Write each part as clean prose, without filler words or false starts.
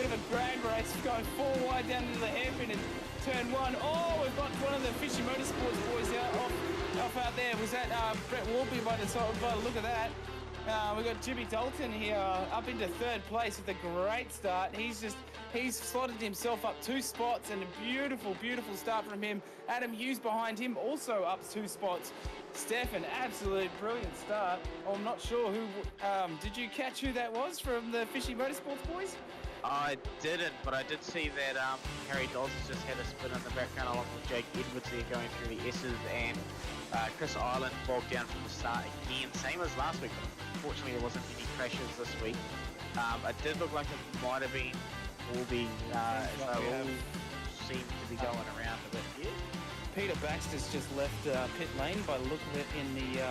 bit of a grade race, going 4 wide down into the hairpin in turn 1. Oh, we've got one of the Fishy Motorsports boys off out there. Was that Brett Warby by the look at that? We've got Jimmy Dalton here up into 3rd place with a great start. He's slotted himself up 2 spots, and a beautiful, beautiful start from him. Adam Hughes behind him also up 2 spots. Stefan, absolute brilliant start. I'm not sure who, did you catch who that was from the Fishy Motorsports boys? I didn't, but I did see that Harry Dodds just had a spin in the background along with Jake Edwards there going through the S's, and Chris Island bogged down from the start again, same as last week, but unfortunately there wasn't any crashes this week. It did look like it might have been Warby, as they all seem to be going around a bit. Yeah. Peter Baxter's just left pit lane by the look of it in the,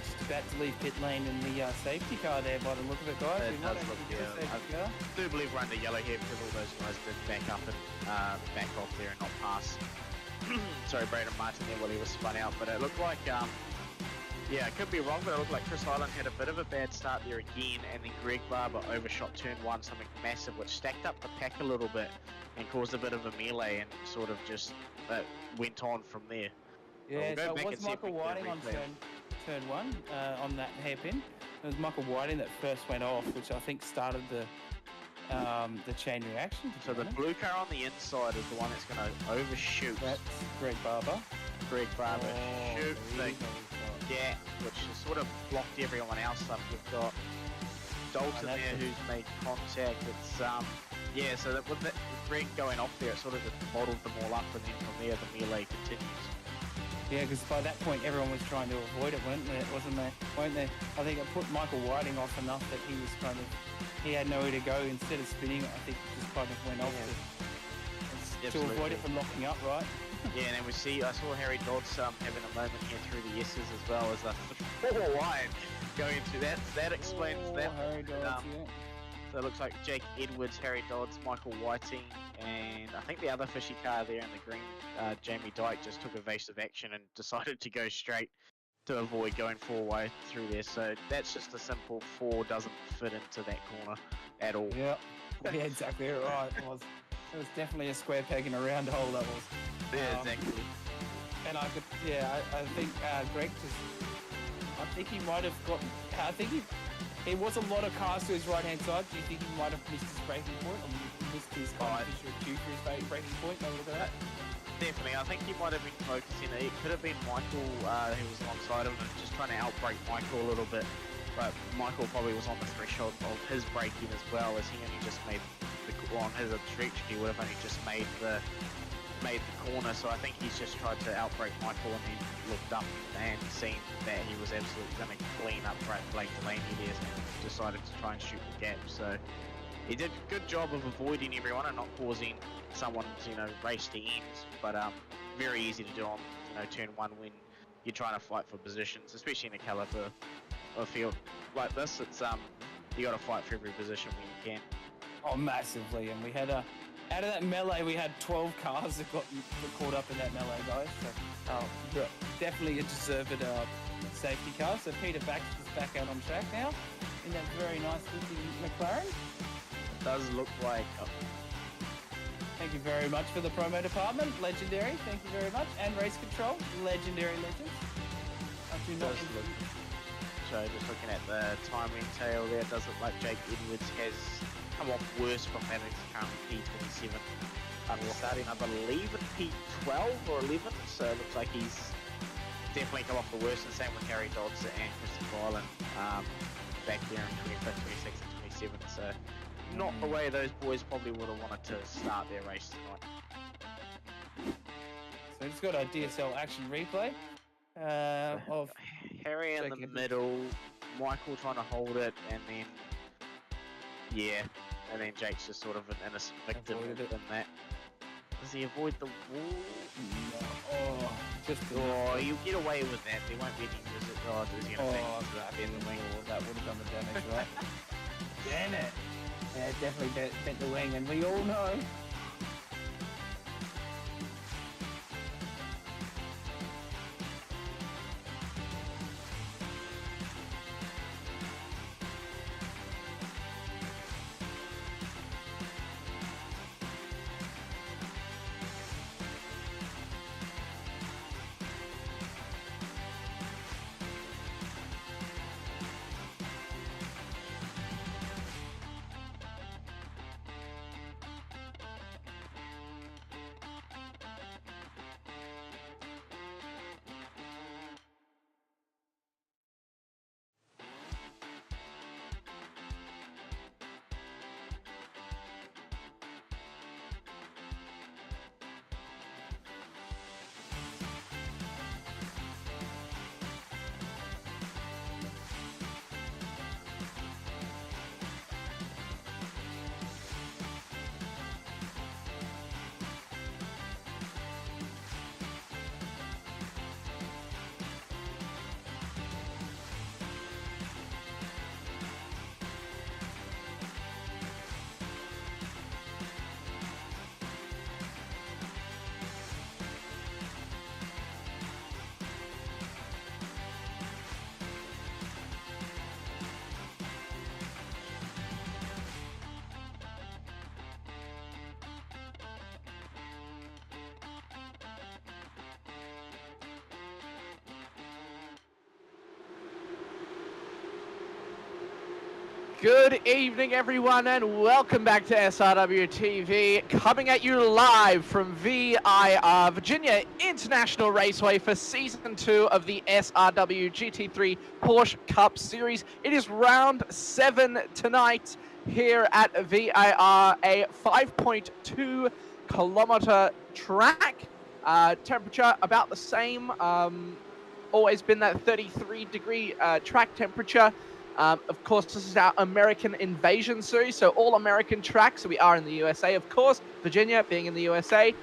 just about to leave pit lane in the safety car there by the look of it, guys. It does look, yeah. I do believe we're under yellow here because all those guys did back up and back off there and not pass. Sorry, Braden Martin there while he was spun out, but it looked like, yeah, I could be wrong, but it looked like Chris Island had a bit of a bad start there again, and then Greg Barber overshot turn 1, something massive, which stacked up the pack a little bit and caused a bit of a melee, and sort of just went on from there. Yeah, so it was Michael Whiting on turn 1 on that hairpin. It was Michael Whiting that first went off, which I think started the chain reaction. So the blue car on the inside is the one that's going to overshoot. That's Greg Barber. Greg Barber shoot the gap, which has sort of blocked everyone else up. We've got Dalton there who's made contact. It's yeah, so that with Greg going off there, it sort of just bottled them all up, and then from there the melee continues. Yeah, because by that point everyone was trying to avoid it, weren't they? I think it put Michael Whiting off enough that he was he had nowhere to go. Instead of spinning, I think he just kind of went off to avoid it from locking up, right? Yeah, and then I saw Harry Dodds having a moment here through the S's as well as the 4 wide going through that. That explains that. Harry Dodds, yeah. So it looks like Jake Edwards, Harry Dodds, Michael Whiting, and I think the other fishy car there in the green, Jamie Dyke, just took evasive action and decided to go straight to avoid going 4 wide through there. So that's just a simple 4 doesn't fit into that corner at all. Yeah, yeah, exactly right. It was definitely a square peg in a round hole, that was. Yeah, exactly. And I think Greg he might have got. I think he was a lot of cars to his right hand side. Do you think he might have missed his braking point, or missed his kind of visual cue for his braking point? Have a look at that. Definitely, I think he might have been focusing. It could have been Michael who was alongside him and just trying to outbrake Michael a little bit. But Michael probably was on the threshold of his braking as well, as he only just made on his stretch. He would have only just made the corner, so I think he's just tried to outbrake Michael and then looked up and seen that he was absolutely going to clean up Blake Delaney there and decided to try and shoot the gap. So he did a good job of avoiding everyone and not causing someone's race to end, but very easy to do on turn 1 when you're trying to fight for positions, especially in a caliber of field like this. It's you got to fight for every position when you can. Oh, massively, and we had out of that melee, we had 12 cars that got caught up in that melee, guys. So definitely a deserved safety car. So Peter Baxter's back out on track now in that very nice looking McLaren. It does look like. Thank you very much for the promo department, legendary. Thank you very much, and race control, legendary legends. So just looking at the timing tail there, it does look like Jake Edwards has come off worse from having current P27. Starting, I believe, at P12 or 11, so it looks like he's definitely come off the worst. And same with Harry Dodds and Christopher Island back there in 25, 26 and 27. So not the way those boys probably would have wanted to start their race tonight. So it's got a DSL action replay of Harry in the middle, Michael trying to hold it, and then and then Jake's just sort of an innocent victim in that. Does he avoid the wall? No. You get away with that. There won't be any visit. Is he going to that in the wing? That would have done the damage, right? Damn it! Yeah, it definitely bent the wing, and we all know. Good evening, everyone, and welcome back to SRW TV, coming at you live from VIR, Virginia International Raceway, for Season 2 of the SRW GT3 Porsche Cup Series. It is round 7 tonight here at VIR, a 5.2 kilometer track. Temperature about the same, always been that 33-degree track temperature. Of course, this is our American Invasion series, so all American tracks. So we are in the USA, of course, Virginia being in the USA.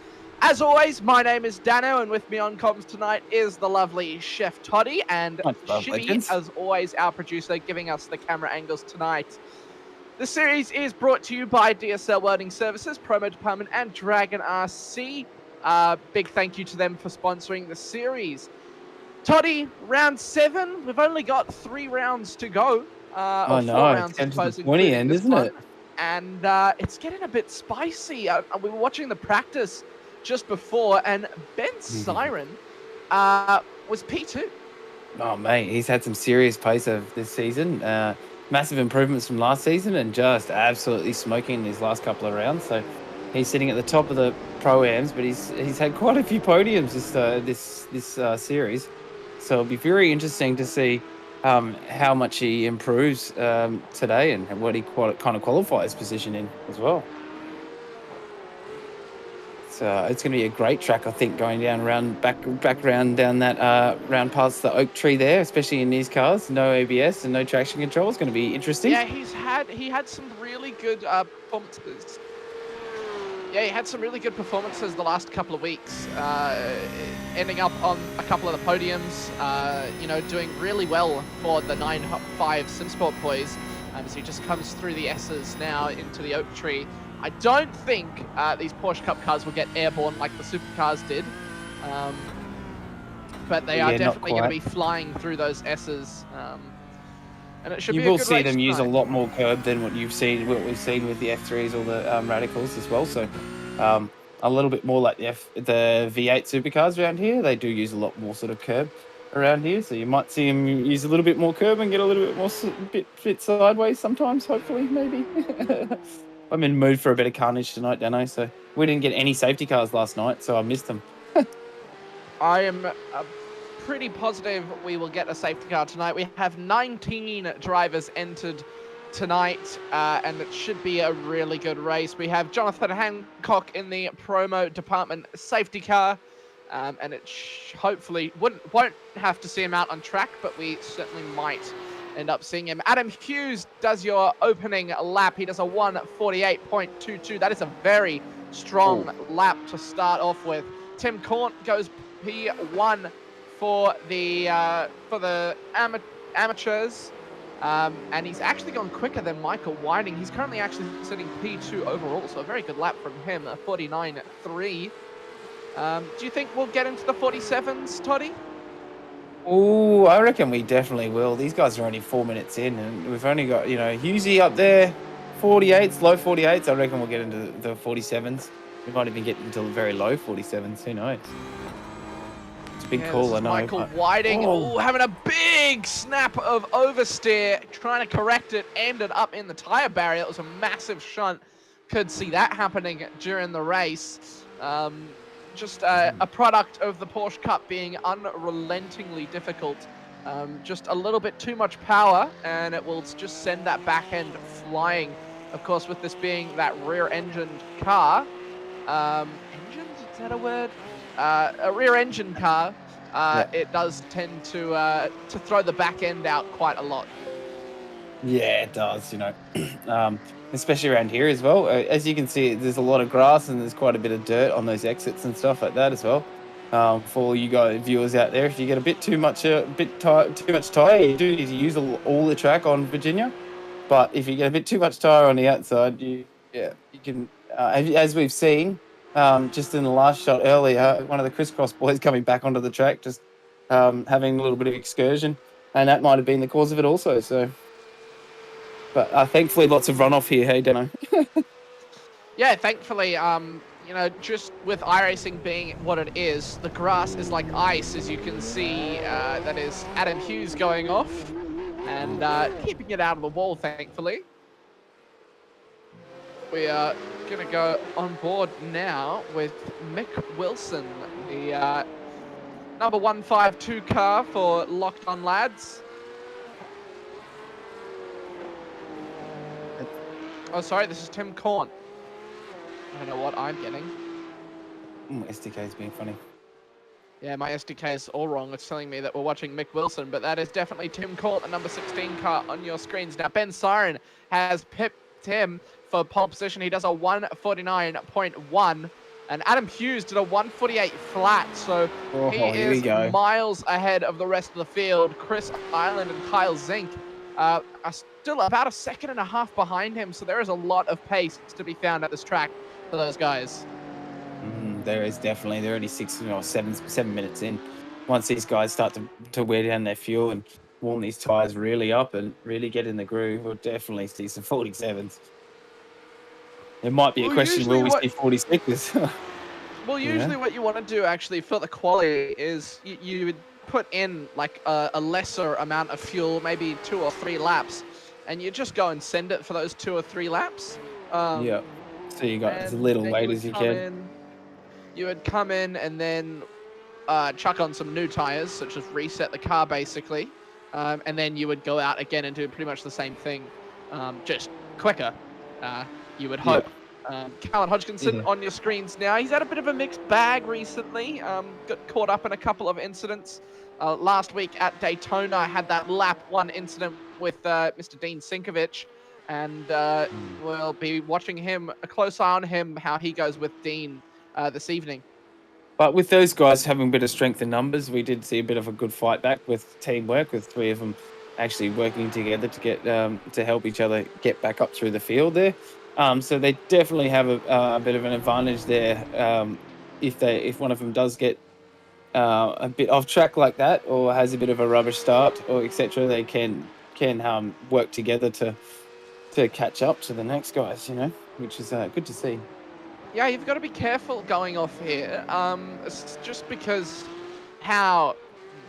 As always, my name is Dano, and with me on comms tonight is the lovely Chef Toddy, and Shibby, as always, our producer, giving us the camera angles tonight. The series is brought to you by DSL Welding Services, Promo Dept, and Dragonrc. Big thank you to them for sponsoring the series. Toddy, round 7. We've only got 3 rounds to go. Oh no, 4 rounds, it's I suppose, to the 20 end, isn't it? And it's getting a bit spicy. We were watching the practice just before, and Ben Siren was P2. Oh mate, he's had some serious pace of this season. Massive improvements from last season, and just absolutely smoking in his last couple of rounds. So he's sitting at the top of the Pro-Ams, but he's had quite a few podiums this series. So it'll be very interesting to see how much he improves today, and what he kind of qualifies position in as well. So it's going to be a great track, I think, going down back round down that round past the oak tree there, especially in these cars. No ABS and no traction control. It's going to be interesting. Yeah, he had some really good performances. Yeah, he had some really good performances the last couple of weeks, ending up on a couple of the podiums, doing really well for the 9.5 SimSport boys, as he just comes through the S's now into the oak tree. I don't think these Porsche Cup cars will get airborne like the supercars did, but they are definitely going to be flying through those S's. And it should be a good race. You will see them use a lot more curb than what we've seen with the F3s or the Radicals as well. So a little bit more like the V8 supercars around here. They do use a lot more sort of curb around here. So you might see them use a little bit more curb and get a little bit more bit sideways sometimes. Hopefully, maybe. I'm in the mood for a bit of carnage tonight, Dano. So we didn't get any safety cars last night, so I missed them. I am pretty positive we will get a safety car tonight. We have 19 drivers entered tonight, and it should be a really good race. We have Jonathan Hancock in the promo department safety car, and it hopefully won't have to see him out on track, but we certainly might end up seeing him. Adam Hughes does your opening lap. He does a 1:48.22. That is a very strong lap to start off with. Tim Cornt goes P1 for the amateurs, and he's actually gone quicker than Michael Whiting. He's currently actually sitting P2 overall, so a very good lap from him, a 49.3. Do you think we'll get into the 47s, Toddy? Oh, I reckon we definitely will. These guys are only 4 minutes in, and we've only got, Hughesy up there, 48s, low 48s. I reckon we'll get into the 47s. We might even get into the very low 47s. Who knows? It's a big call, I know. Michael Whiting, having a big snap of oversteer, trying to correct it, ended up in the tyre barrier. It was a massive shunt. Could see that happening during the race. Just a product of the Porsche Cup being unrelentingly difficult. Just a little bit too much power, and it will just send that back end flying. Of course, with this being that rear-engined car, engined, is that a word? A rear-engine car, it does tend to throw the back end out quite a lot. Yeah, it does, especially around here as well. As you can see, there's a lot of grass and there's quite a bit of dirt on those exits and stuff like that as well. For all you guys viewers out there, if you get a bit too much tire, you do need to use all the track on Virginia. But if you get a bit too much tire on the outside, you can, as we've seen, just in the last shot earlier, one of the crisscross boys coming back onto the track, just having a little bit of excursion, and that might have been the cause of it also. So. But thankfully, lots of runoff here, hey, Dano? Yeah, thankfully, just with iRacing being what it is, the grass is like ice, as you can see. That is Adam Hughes going off and keeping it out of the wall, thankfully. We are going to go on board now with Mick Wilson, the number 152 car for Locked On Lads. Oh, sorry, this is Tim Korn. I don't know what I'm getting. SDK's being funny. Yeah, my SDK is all wrong. It's telling me that we're watching Mick Wilson, but that is definitely Tim Court, the number 16 car on your screens. Now, Ben Siren has pipped him for pole position. He does a 149.1, and Adam Hughes did a 148 flat, so he is miles ahead of the rest of the field. Chris Island and Kyle Zink are still about a second and a half behind him, so there is a lot of pace to be found at this track for those guys. There is definitely. They're only 7 minutes in. Once these guys start to wear down their fuel and warm these tyres really up and really get in the groove, we'll definitely see some 47s. It might be a question, will we see 46s? Well, usually what you want to do actually for the quali is you would put in like a lesser amount of fuel, maybe 2 or 3 laps, and you just go and send it for those 2 or 3 laps. Yeah. So you got as little weight as you can. You would come in and then chuck on some new tires, so just reset the car basically, and then you would go out again and do pretty much the same thing, just quicker. You would hope. Callan Hodgkinson on your screens now. He's had a bit of a mixed bag recently. Got caught up in a couple of incidents. Last week at Daytona, had that lap 1 incident with Mr. Dean Sinkovich, and we'll be watching him, a close eye on him, how he goes with Dean this evening. But with those guys having a bit of strength in numbers, we did see a bit of a good fight back with teamwork, with 3 of them actually working together to get to help each other get back up through the field there. So they definitely have a bit of an advantage there. If one of them does get a bit off track like that, or has a bit of a rubbish start, or etc., they can work together to catch up to the next guys, which is good to see. Yeah, you've got to be careful going off here. It's just because how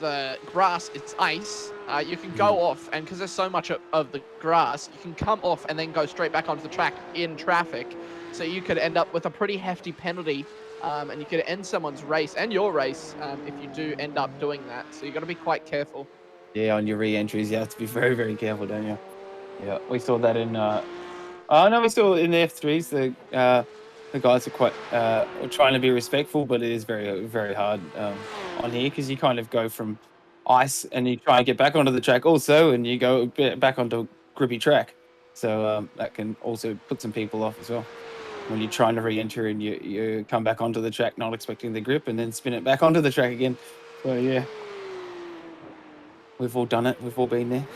the grass, it's ice, you can go off, and because there's so much of the grass, you can come off and then go straight back onto the track in traffic. So you could end up with a pretty hefty penalty, and you could end someone's race and your race if you do end up doing that. So you've got to be quite careful. Yeah, on your re-entries, you have to be very, very careful, don't you? Yeah, we saw that in... we saw in the F3s, the guys are quite trying to be respectful, but it is very, very hard on here, because you kind of go from ice and you try and get back onto the track also, and you go back onto grippy track. So that can also put some people off as well. When you're trying to re-enter and you come back onto the track not expecting the grip and then spin it back onto the track again. So yeah, we've all done it. We've all been there.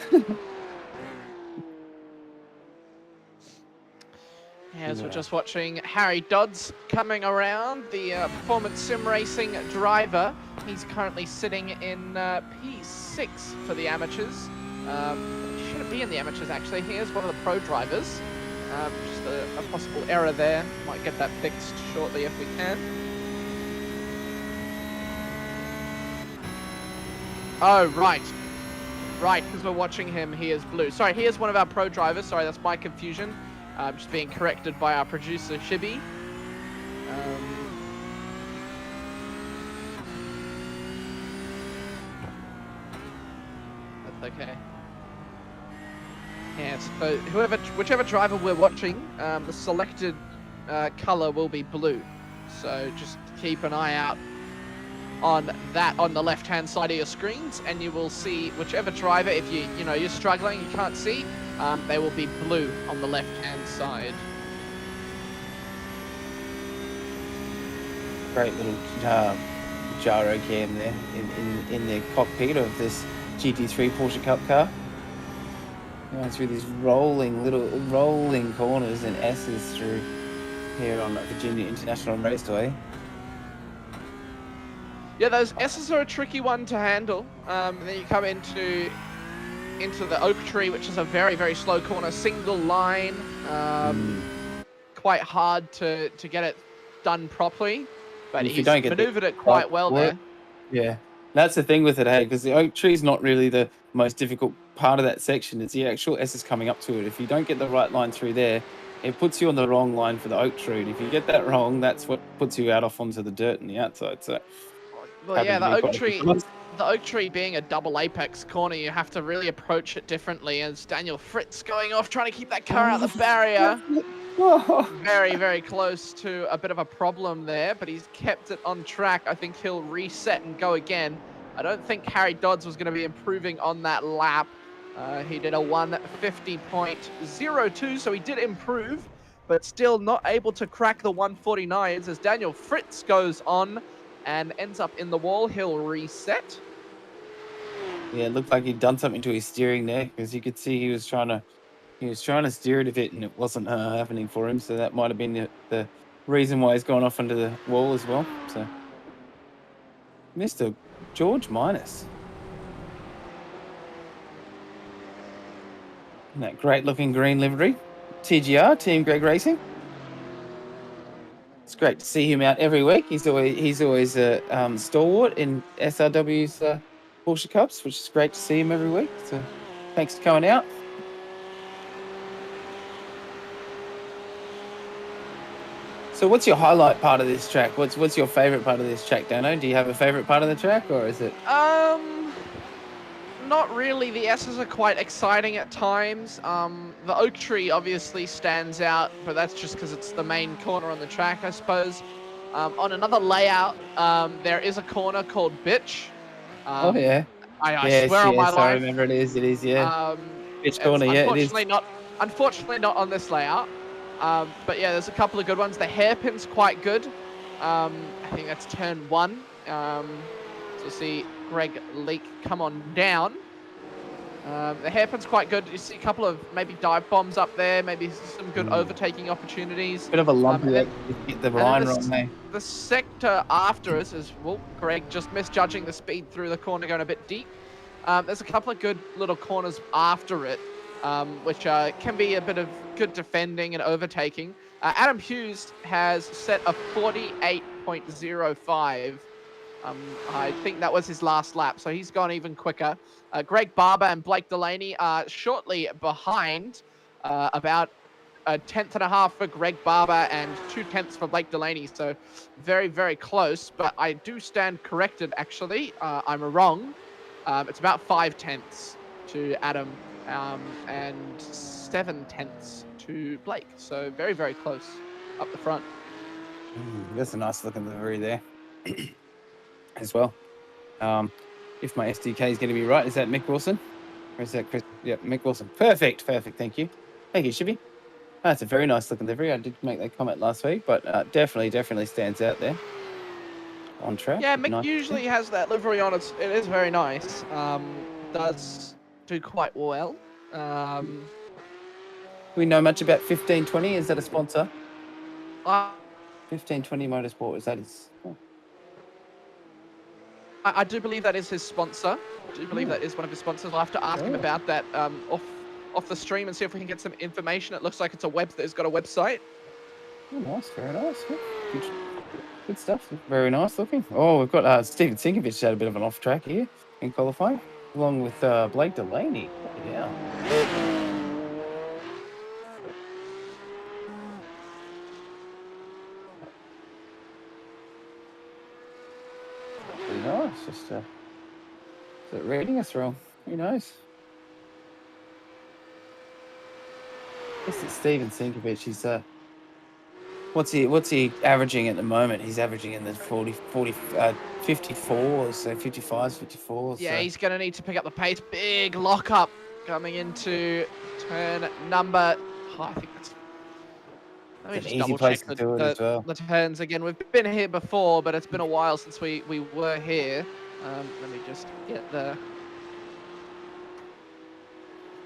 As we're just watching Harry Dodds coming around, the performance sim racing driver. He's currently sitting in P6 for the amateurs. He shouldn't be in the amateurs, actually. He is one of the pro drivers. Just a possible error there. Might get that fixed shortly if we can. Oh, right. Right, because we're watching him, he is blue. Sorry, he is one of our pro drivers. Sorry, that's my confusion. Just being corrected by our producer, Shibby. That's okay. Yeah, so whichever driver we're watching, the selected color will be blue. So just keep an eye out on that on the left-hand side of your screens, and you will see whichever driver, if you're struggling, you can't see, they will be blue on the left-hand side. Great little gyro cam there in the cockpit of this GT3 Porsche Cup car. Going through these rolling corners and S's through here on Virginia International Raceway. Yeah, those S's are a tricky one to handle. And then you come into the oak tree, which is a very, very slow corner, single line. Quite hard to get it done properly. But he's maneuvered it quite well there. Yeah, that's the thing with it, hey, because the oak tree is not really the most difficult part of that section is the actual S is coming up to it. If you don't get the right line through there, it puts you on the wrong line for the oak tree. And if you get that wrong, that's what puts you out off onto the dirt and the outside. So, Well, yeah, happened to me quite a few times. the oak tree being a double apex corner, you have to really approach it differently. As Daniel Fritz going off, trying to keep that car out the barrier. Very, very close to a bit of a problem there, but he's kept it on track. I think he'll reset and go again. I don't think Harry Dodds was going to be improving on that lap. He did a 150.02, so he did improve, but still not able to crack the 149s as Daniel Fritz goes on and ends up in the wall. He'll reset. Yeah, it looked like he'd done something to his steering there, because you could see he was trying to steer it a bit, and it wasn't happening for him. So that might have been the reason why he's gone off into the wall as well. So, Mr. George Minus. And that great looking green livery. TGR, Team Greg Racing. It's great to see him out every week. He's always a stalwart in SRW's Porsche Cups, which is great to see him every week. So thanks for coming out. So what's your highlight part of this track? What's your favourite part of this track, Dano? Do you have a favourite part of the track, or is it? Not really. The S's are quite exciting at times. The oak tree obviously stands out, but that's just because it's the main corner on the track, I suppose. On another layout, there is a corner called Bitch. Oh yeah. I swear on my life. I remember it is, yeah. Bitch corner, yeah, it is. Unfortunately not on this layout. But yeah, there's a couple of good ones. The hairpin's quite good. I think that's turn 1. So see Greg Leake come on down. The hairpin's quite good. You see a couple of maybe dive bombs up there, maybe some good overtaking opportunities. Bit of a lump there. Get the line wrong there. The sector after us is, well, Greg just misjudging the speed through the corner, going a bit deep. There's a couple of good little corners after it, which can be a bit of good defending and overtaking. Adam Hughes has set a 48.05. I think that was his last lap, so he's gone even quicker. Greg Barber and Blake Delaney are shortly behind, about a 1/10.5 for Greg Barber and 2/10 for Blake Delaney, so very, very close. But I do stand corrected, actually. I'm wrong. It's about 5/10 to Adam and 7/10 to Blake, so very, very close up the front. That's a nice looking livery there. As well. If my SDK is going to be right, is that Mick Wilson? Or is that Chris? Yeah, Mick Wilson. Perfect. Thank you. Thank you, Shibby. That's a very nice looking livery. I did make that comment last week, but definitely stands out there on track. Yeah, Mick usually has that livery on. It is very nice. Does do quite well. We know much about 1520. Is that a sponsor? 1520 Motorsport. Is that his? Oh. I do believe that is his sponsor. I do believe that is one of his sponsors. I'll have to ask him about that off the stream and see if we can get some information. It looks like it's it's got a website. Oh, nice, very nice. Good stuff. Very nice looking. Oh, we've got Steven Sinkovich had a bit of an off track here in qualifying, along with Blake Delaney. Yeah. Nice, just is it reading us wrong? Who knows? This is Steven Sinkovich. He's what's he averaging at the moment? He's averaging in the 54s, so 55s, 54s. Yeah, he's gonna need to pick up the pace. Big lockup coming into turn number. I think that's. Let me just double check the turns again. We've been here before, but it's been a while since we were here. Let me just get the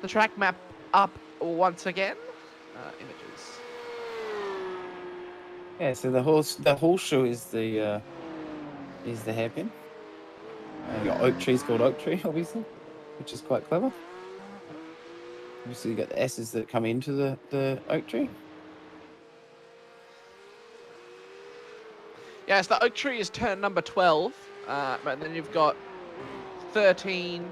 track map up once again. Images. Yeah, so the horseshoe is the hairpin. Your oak tree's called oak tree, obviously, which is quite clever. Obviously, you got the S's that come into the oak tree. Yes, the oak tree is turn number 12, but then you've got 13,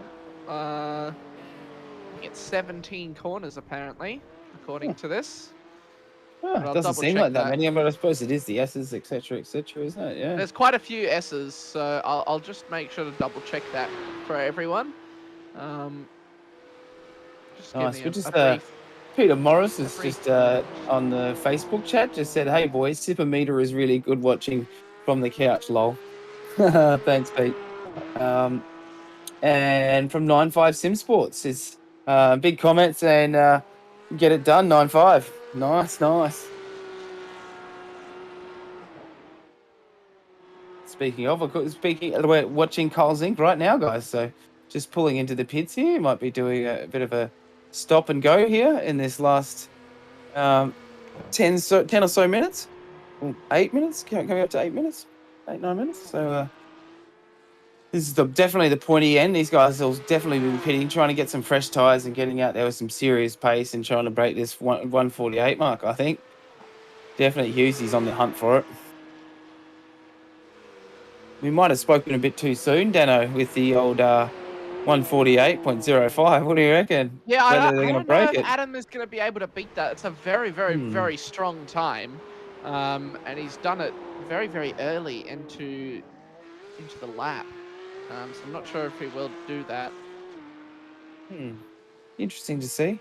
making it 17 corners apparently, according to this. Oh, But it I'll doesn't seem double-check like that that. many, but I suppose it is the S's, etc., isn't it? Yeah. There's quite a few S's, so I'll just make sure to double-check that for everyone. Just give Nice. me We a just brief... Peter Morris is brief just moment. on the Facebook chat. Just said, "Hey boys, Sipper Meter is really good watching from the couch." Lol. Thanks, Pete. And from 95 Sim Sports is big comments and get it done. 95. Nice. We're watching Carl's Inc. right now, guys. So just pulling into the pits here. Might be doing a bit of a stop and go here in this last 10 or so minutes. 8 minutes, coming up to 8 minutes, 9 minutes. So this is definitely the pointy end. These guys will definitely be pitting, trying to get some fresh tyres and getting out there with some serious pace and trying to break this 148 mark, I think. Definitely Hughesy's on the hunt for it. We might have spoken a bit too soon, Dano, with the old 148.05. What do you reckon? Yeah, Whether I they're going to don't know break if it. Adam is going to be able to beat that. It's a very, very strong time. And he's done it very, very early into the lap. So I'm not sure if he will do that. Interesting to see.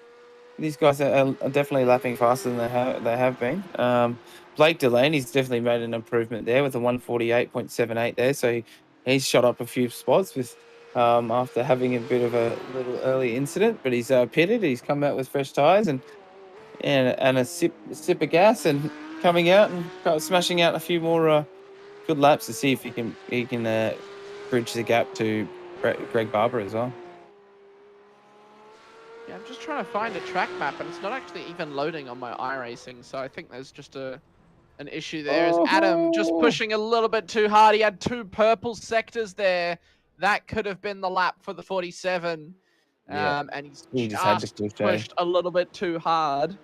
These guys are definitely lapping faster than they have been. Blake Delaney's definitely made an improvement there with a 148.78 there. So he's shot up a few spots with after having a bit of a little early incident, but he's pitted. He's come out with fresh tyres and a sip of gas and coming out and smashing out a few more good laps to see if he can bridge the gap to Greg Barber as well. Yeah, I'm just trying to find a track map, and it's not actually even loading on my iRacing, so I think there's just an issue there. Is Adam just pushing a little bit too hard? He had two purple sectors there. That could have been the lap for the 47. Yeah. And he's He just had to push, pushed a little bit too hard.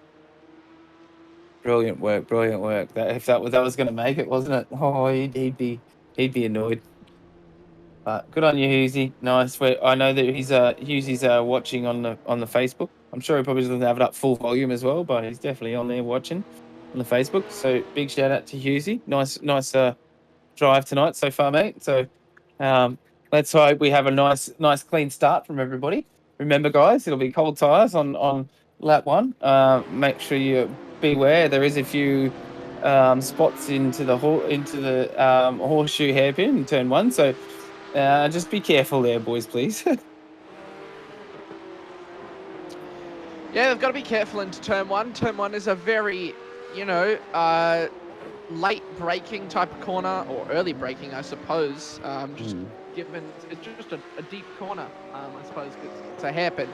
Brilliant work. That if that was going to make it, wasn't it? Oh, he'd be annoyed. But good on you, Hughesy. Nice. I know that Hughesy's watching on the Facebook. I'm sure he probably doesn't have it up full volume as well, but he's definitely on there watching on the Facebook. So big shout out to Hughesy. Nice drive tonight so far, mate. So let's hope we have a nice clean start from everybody. Remember, guys, it'll be cold tyres on lap 1. Make sure you beware. There is a few spots into the horseshoe hairpin in turn 1. So just be careful there, boys, please. Yeah, they've got to be careful into turn 1. Turn 1 is a very, late braking type of corner, or early braking, I suppose. Given it's just a deep corner, I suppose it's a hairpin.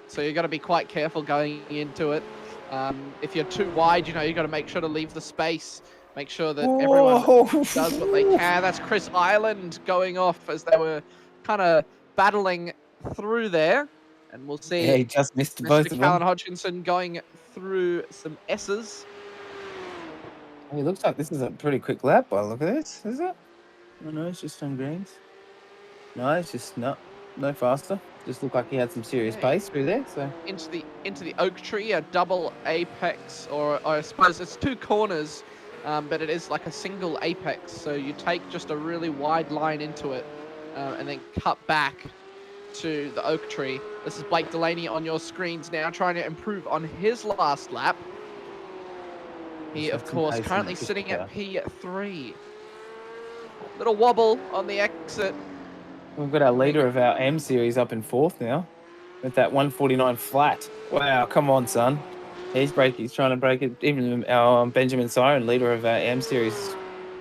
So you've got to be quite careful going into it. If you're too wide, you've got to make sure to leave the space. Make sure that everyone does what they can. That's Chris Ireland going off as they were kind of battling through there. And we'll see. Yeah, he just missed both of them. Callan Hodgkinson going through some S's. It looks like this is a pretty quick lap by the look of this, is it? Oh, no, it's just on greens. No, it's just no faster. Just looked like he had some serious pace through there. So into the oak tree, a double apex, or I suppose it's two corners, but it is like a single apex. So you take just a really wide line into it, and then cut back to the oak tree. This is Blake Delaney on your screens now, trying to improve on his last lap. He, of course, currently sitting at P3. Little wobble on the exit. We've got our leader of our M series up in 4th now with that 149 flat. Wow, come on, son. He's trying to break it. Even our Benjamin Siren, leader of our M series,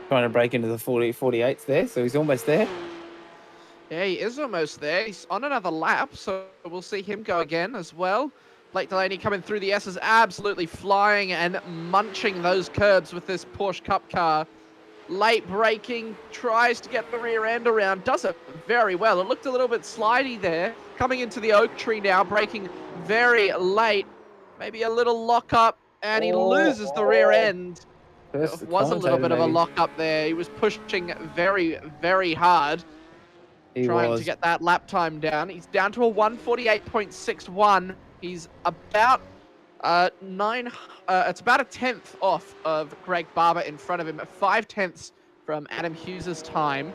trying to break into the 48s there. So he's almost there. Yeah, he is almost there. He's on another lap, so we'll see him go again as well. Blake Delaney coming through the S's, absolutely flying and munching those curbs with this Porsche Cup car. Late braking, tries to get the rear end around, does it very well. It looked a little bit slidey there. Coming into the oak tree now, braking very late. Maybe a little lock up, and he loses the rear end. It was a little bit of a lock up there. He was pushing very, very hard. He trying was. to get that lap time down. He's down to a 1:48.61. He's about it's about a tenth off of Greg Barber in front of him, 5/10 from Adam Hughes's time.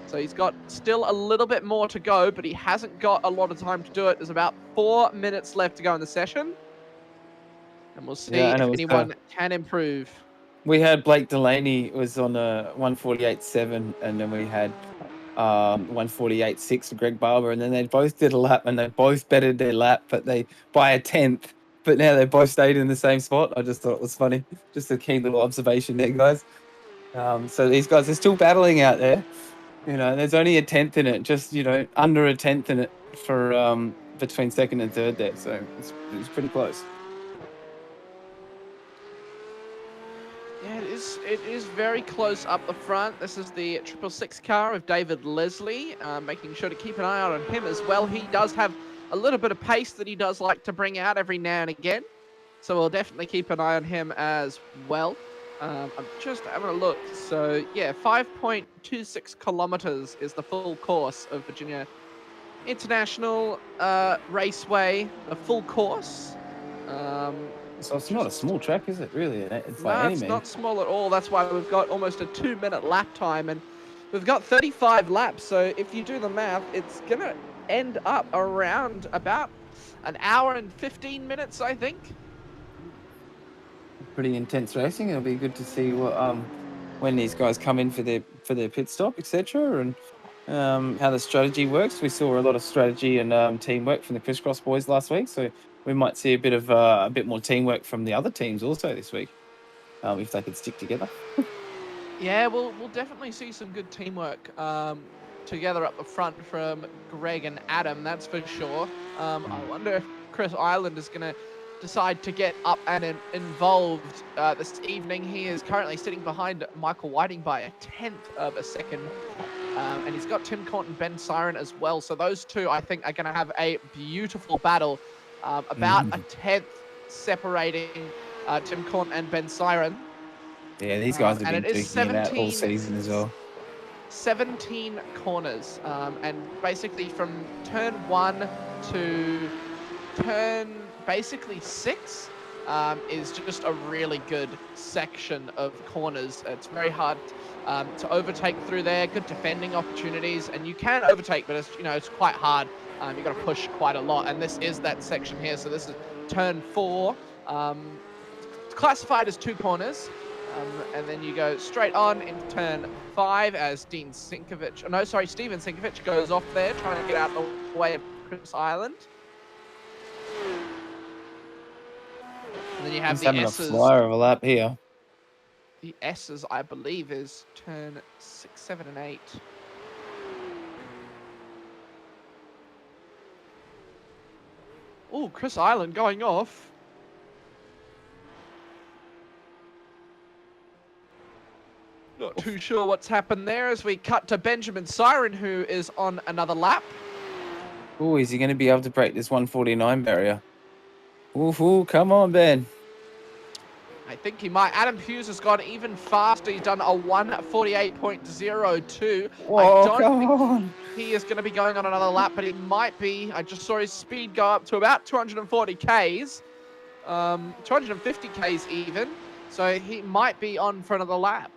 So he's got still a little bit more to go, but he hasn't got a lot of time to do it. There's about 4 minutes left to go in the session. And we'll see Yeah, and if it was, anyone can improve. we had Blake Delaney was on a 1:48.7, and then we had 1:48.6 for Greg Barber, and then they both did a lap, and they both bettered their lap, but they by a tenth. But now they both stayed in the same spot. I just thought it was funny. Just a keen little observation there, guys. So these guys are still battling out there. You know, there's only a tenth in it, just, you know, under a tenth in it for between second and third there. So it's pretty close. Yeah, it is very close up the front. This is the 666 car of David Leslie, making sure to keep an eye out on him as well. He does have a little bit of pace that he does like to bring out every now and again. So we'll definitely keep an eye on him as well. I'm just having a look. So yeah, 5.26 kilometers is the full course of Virginia International Raceway, the full course. So it's not a small track, is it? Really? It's by No, any it's means. not small at all. That's why we've got almost a 2-minute lap time, and we've got 35 laps. So if you do the math, it's gonna end up around about an hour and 15 minutes, I think. Pretty intense racing. It'll be good to see what when these guys come in for their pit stop, etc., and how the strategy works. We saw a lot of strategy and teamwork from the Crisscross boys last week, so we might see a bit more teamwork from the other teams also this week, if they could stick together. Yeah, we'll definitely see some good teamwork together up the front from Greg and Adam, that's for sure. I wonder if Chris Ireland is going to decide to get up and involved this evening. He is currently sitting behind Michael Whiting by a tenth of a second. And he's got Tim Cort and Ben Siren as well. So those two, I think, are going to have a beautiful battle. About a tenth separating Tim Cort and Ben Siren. Yeah, these guys have been and it is duking it out all season as well. 17 corners, and basically from turn 1 to turn basically 6 is just a really good section of corners. It's very hard to overtake through there. Good defending opportunities, and you can overtake, but it's quite hard. You've got to push quite a lot, and this is that section here. So this is turn 4. It's classified as 2 corners. And then you go straight on into turn 5 as Steven Sinkovich goes off there, trying to get out the way of Chris Ireland. And then you have He's the having S's. a flyer of a lap here. The S's, I believe, is turn 6, 7, and 8. Oh, Chris Ireland going off. Not too sure what's happened there as we cut to Benjamin Siren, who is on another lap. Oh, is he going to be able to break this 149 barrier? Ooh, come on, Ben. I think he might. Adam Hughes has gone even faster. He's done a 1:48.02. Whoa, I don't come think on. he is going to be going on another lap, but he might be. I just saw his speed go up to about 240 Ks, 250 Ks even. So he might be on for another lap.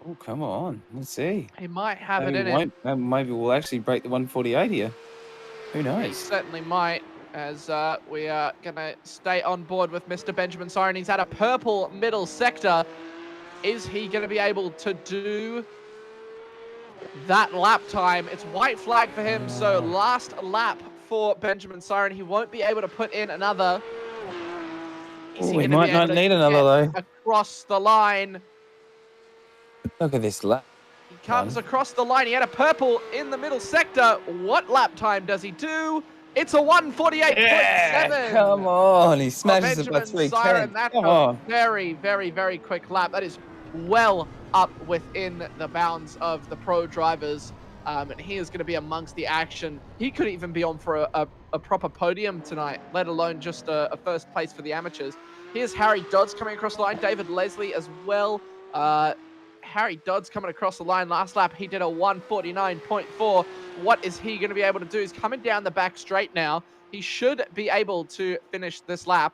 Oh, come on. Let's see. He might have it in him. Maybe we'll actually break the 148 here. Who He knows? certainly might, as we are going to stay on board with Mr. Benjamin Siren. He's at a purple middle sector. Is he going to be able to do that lap time? It's white flag for him, so last lap for Benjamin Siren. He won't be able to put in another. We might not need another, though. Across the line. Look at this lap. He comes across the line. He had a purple in the middle sector. What lap time does he do? It's a 1:48.7. Yeah, come on. He smashes it by 3:10. That's Come a on. very, very, very quick lap. That is well up within the bounds of the pro drivers. And he is going to be amongst the action. He could even be on for a proper podium tonight, let alone just a first place for the amateurs. Here's Harry Dodds coming across the line. David Leslie as well. Harry Dodds coming across the line last lap. He did a 1:49.4. What is he going to be able to do? He's coming down the back straight now. He should be able to finish this lap.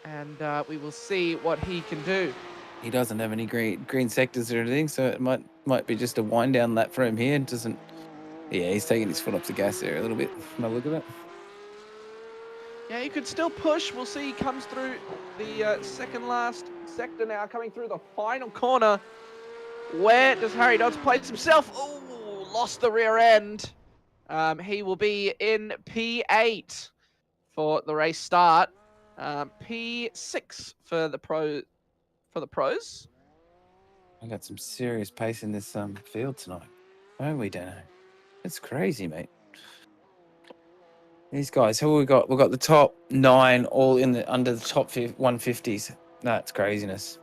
And we will see what he can do. He doesn't have any green sectors or anything, so it might be just a wind down lap for him here. Doesn't. Yeah, he's taking his foot off the gas there a little bit. Have a look at it. Yeah, he could still push. We'll see. He comes through the second last sector now, coming through the final corner. Where does Harry Dodds place himself? Oh, lost the rear end. He will be in P8 for the race start. P6 for the pros. I got some serious pace in this field tonight. Don't we, Dano? It's crazy, mate. These guys, who we got? We've got the top 9 all in the under the top 150s. That's craziness.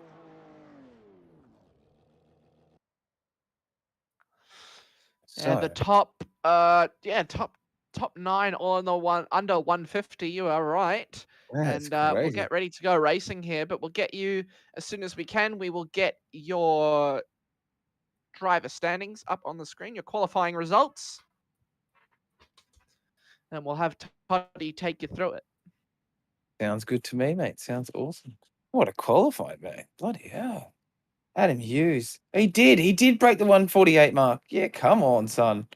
And the top 9 all in the under 150. You are right. That's and we'll crazy. get ready to go racing here, but we'll get you as soon as we can. We will get your driver standings up on the screen, your qualifying results, and we'll have Toddy take you through it. Sounds good to me, mate. Sounds awesome. What a qualified, mate. Bloody hell. Adam Hughes. He did break the 148 mark. Yeah, come on, son.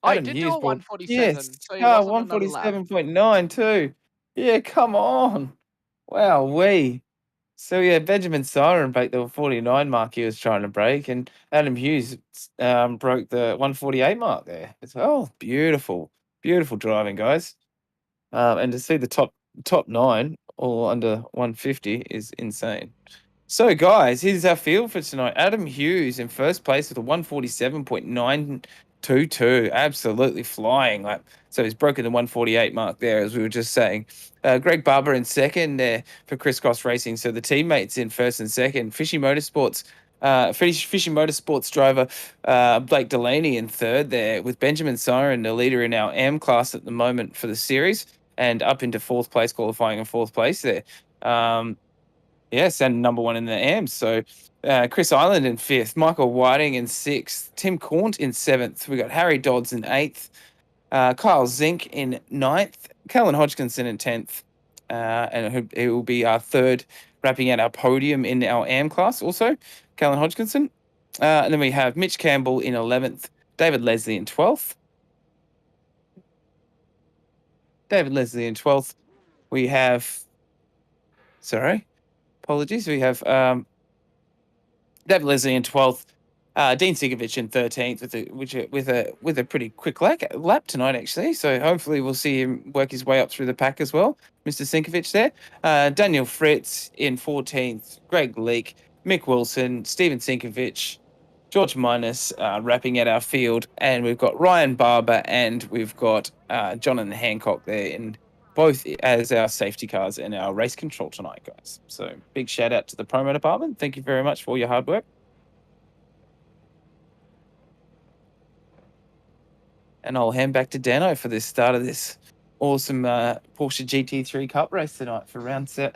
Oh, he Adam did Hughes do a brought- 147. Yes, So he wasn't another lap. 147.9 too. Yeah, come on. Wow, So yeah, Benjamin Siren broke the 49 mark he was trying to break, and Adam Hughes broke the 148 mark there as well. Beautiful driving, guys. And to see the top 9 all under 150 is insane. So guys, here's our field for tonight. Adam Hughes in first place with a 147.922, absolutely flying. So he's broken the 148 mark there, as we were just saying. Greg Barber in second there for Crisscross Racing. So the teammates in first and second. Fishy Motorsports driver Blake Delaney in third there, with Benjamin Siren, the leader in our AM class at the moment for the series, and up into fourth place, qualifying in fourth place there. Yes, and number 1 in the AMs. So Chris Island in 5th, Michael Whiting in 6th, Tim Cornt in 7th. We got Harry Dodds in 8th, Kyle Zink in 9th, Callan Hodgkinson in 10th, and he will be our 3rd, wrapping out our podium in our AM class also, Callan Hodgkinson. And then we have Mitch Campbell in 11th, David Leslie in 12th. We have... Apologies. We have David Leslie in 12th, Dean Sigovich in 13th, with a pretty quick lap tonight, actually. So hopefully we'll see him work his way up through the pack as well. Mr. Sinkovich there. Daniel Fritz in 14th, Greg Leake, Mick Wilson, Stephen Sinkovich, George Minus wrapping out our field, and we've got Ryan Barber and we've got Jonathan Hancock there in both as our safety cars and our race control tonight, guys. So big shout out to the promo department. Thank you very much for all your hard work. And I'll hand back to Dano for the start of this awesome Porsche GT3 Cup race tonight for round 7.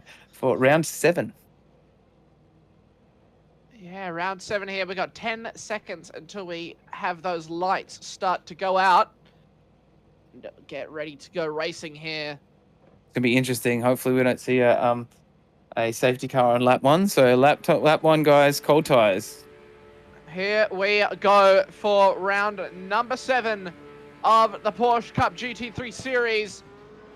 Yeah, round 7 here. We got 10 seconds until we have those lights start to go out. Get ready to go racing here. It's gonna be interesting. Hopefully we don't see a safety car on lap 1. So lap 1, guys, cold tires. Here we go for round number 7 of the Porsche Cup GT3 Series.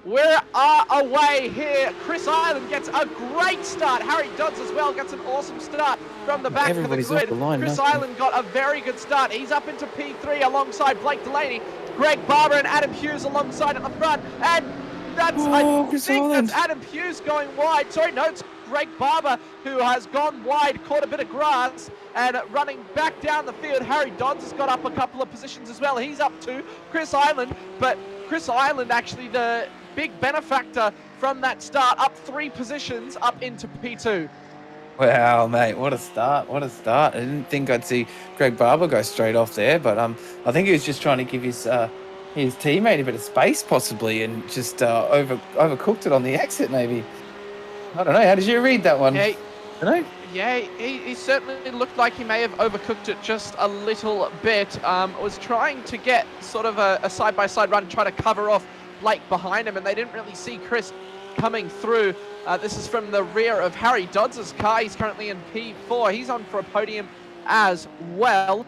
We are away here. Chris Island gets a great start. Harry Dodds as well gets an awesome start from the back of the grid. Chris Island got a very good start. He's up into P3 alongside Blake Delaney, Greg Barber and Adam Hughes alongside at the front. And that's, that's Adam Hughes going wide. Sorry, no, it's Greg Barber who has gone wide, caught a bit of grass, and running back down the field. Harry Dodds has got up a couple of positions as well. He's up to Chris Island, but Chris Island actually the big benefactor from that start, up 3 positions up into P2. Wow, mate, what a start. I didn't think I'd see Greg Barber go straight off there, but I think he was just trying to give his teammate a bit of space possibly, and just overcooked it on the exit maybe. I don't know. How did you read that one? Yeah, Yeah, he certainly looked like he may have overcooked it just a little bit. Was trying to get sort of a side-by-side run, try to cover off Blake behind him, and they didn't really see Chris coming through. This is from the rear of Harry Dodds' car. He's currently in P4. He's on for a podium as well.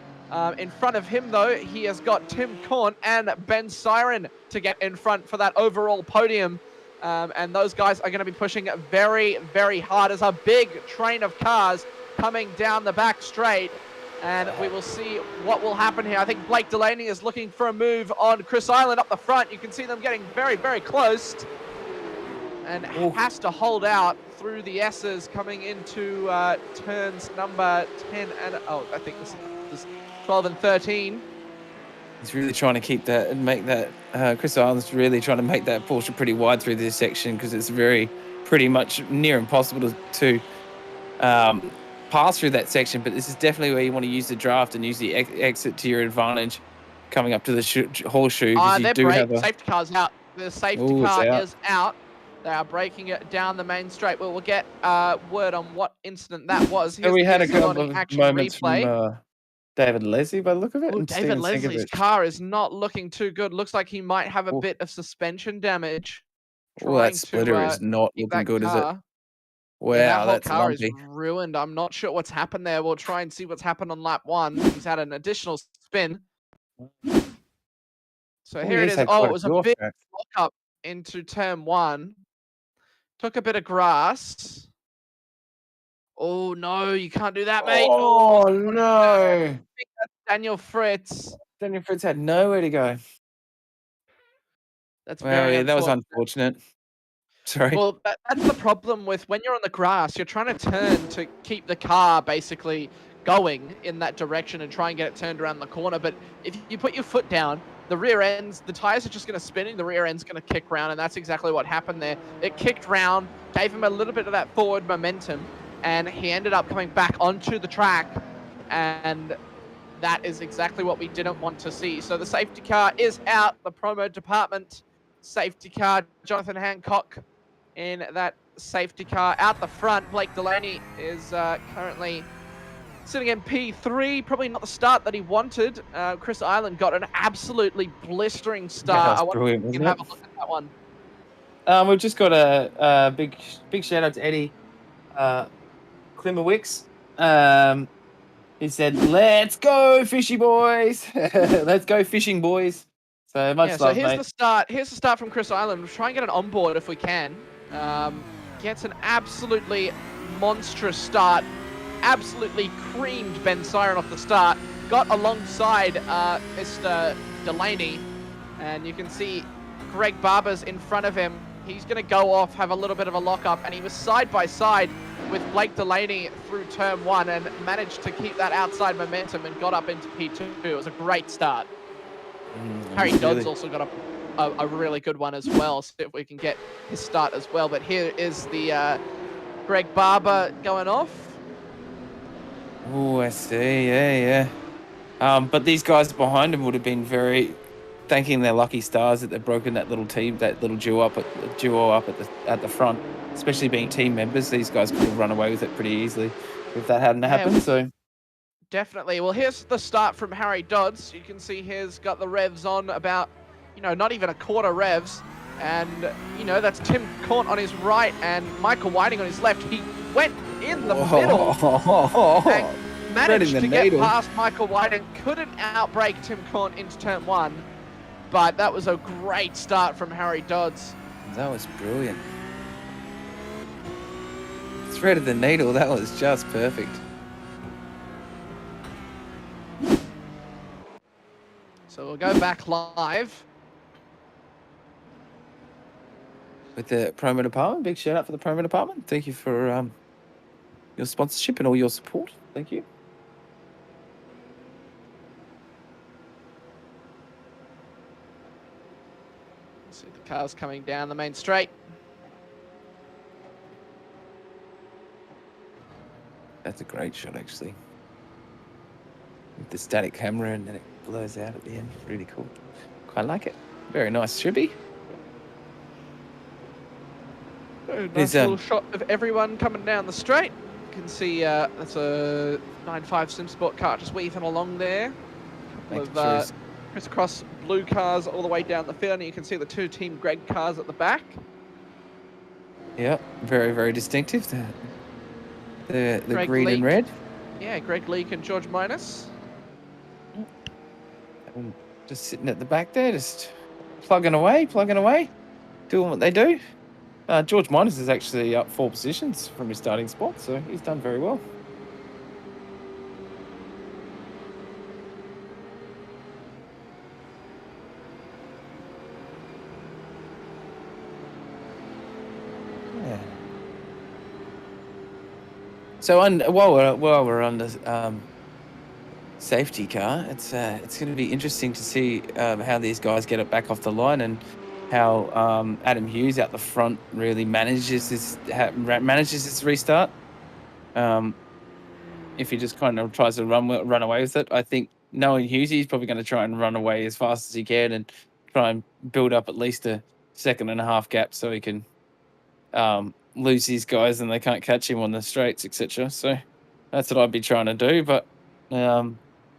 In front of him, though, he has got Tim Korn and Ben Siren to get in front for that overall podium. And those guys are going to be pushing very, very hard. There's a big train of cars coming down the back straight, and we will see what will happen here. I think Blake Delaney is looking for a move on Chris Island up the front. You can see them getting very, very close, and has to hold out through the S's coming into turns number 10 and I think this is 12 and 13. He's really trying to keep that and make that. Chris Island's really trying to make that Porsche pretty wide through this section because it's pretty much near impossible to pass through that section. But this is definitely where you want to use the draft and use the exit to your advantage coming up to the horseshoe. Safety car's out. The safety car is out. They are breaking it down the main straight. We'll get word on what incident that was. So we had a couple of moments from David Leslie by the look of it. David Leslie's car is not looking too good. Looks like he might have a bit of suspension damage. Oh, that splitter is not looking good, is it? Wow, yeah, that that's car lumpy. is ruined. I'm not sure what's happened there. We'll try and see what's happened on lap 1. He's had an additional spin. So here it is. Oh, it was a big lock up into turn 1. Took a bit of grass. Oh, no, you can't do that, mate. Oh, no. Daniel Fritz. Daniel Fritz had nowhere to go. That's very that was unfortunate. Sorry. Well, that's the problem with when you're on the grass, you're trying to turn to keep the car basically going in that direction and try and get it turned around the corner. But if you put your foot down, the tires are just going to spin and the rear end's going to kick round. And that's exactly what happened there. It kicked round, gave him a little bit of that forward momentum, and he ended up coming back onto the track. And that is exactly what we didn't want to see. So the safety car is out. The promo department safety car, Jonathan Hancock in that safety car out the front. Blake Delaney is currently sitting in P3, probably not the start that he wanted. Chris Island got an absolutely blistering start. I want to have a look at that one. We've just got a big shout out to Eddie Klimowicz. He said, "Let's go, fishy boys! Let's go, fishing boys!" So much love, so here's mate. the start. Here's the start from Chris Island. We'll try and get an onboard if we can. Gets an absolutely monstrous start. Absolutely creamed Ben Siren off the start. Got alongside Mr. Delaney, and you can see Greg Barber's in front of him. He's going to go off, have a little bit of a lock-up, and he was side by side with Blake Delaney through turn 1 and managed to keep that outside momentum and got up into P2. It was a great start. Harry Dodds also got a really good one as well, so if we can get his start as well. But here is the Greg Barber going off. Oh, I see. Yeah. But these guys behind him would have been very thanking their lucky stars that they've broken that little team, that little duo up at the front. Especially being team members, these guys could have run away with it pretty easily if that hadn't happened. So definitely. Well, here's the start from Harry Dodds. You can see he's got the revs on about, not even a quarter revs. And, that's Tim Korn on his right and Michael Whiting on his left. He went in the middle and managed to get past Michael Whiting. Couldn't outbrake Tim Korn into turn 1. But that was a great start from Harry Dodds. That was brilliant. Thread of the needle, that was just perfect. So we'll go back live with the promo department. Big shout out for the promo department. Thank you for your sponsorship and all your support. Thank you. See the cars coming down the main straight. That's a great shot, actually. With the static camera and then it blows out at the end. Really cool. Quite like it. Very nice, Shibby. Nice little shot of everyone coming down the straight. can see that's a 9.5 Sim Sport car just weaving along there. Making With sure it's- crisscross blue cars all the way down the field, and you can see the two Team Greg cars at the back. Yeah, very, very distinctive. The Greg green and Leake. red. Yeah, Greg Leake and George Minus. And just sitting at the back there, just plugging away, doing what they do. George Minus is actually up 4 positions from his starting spot, so he's done very well. Yeah. So while we're on the safety car, it's going to be interesting to see how these guys get it back off the line and how Adam Hughes out the front really manages this restart. If he just kind of tries to run away with it, I think knowing Hughes, he's probably going to try and run away as fast as he can and try and build up at least a 1.5 gap so he can lose these guys and they can't catch him on the straights, etc. So that's what I'd be trying to do. But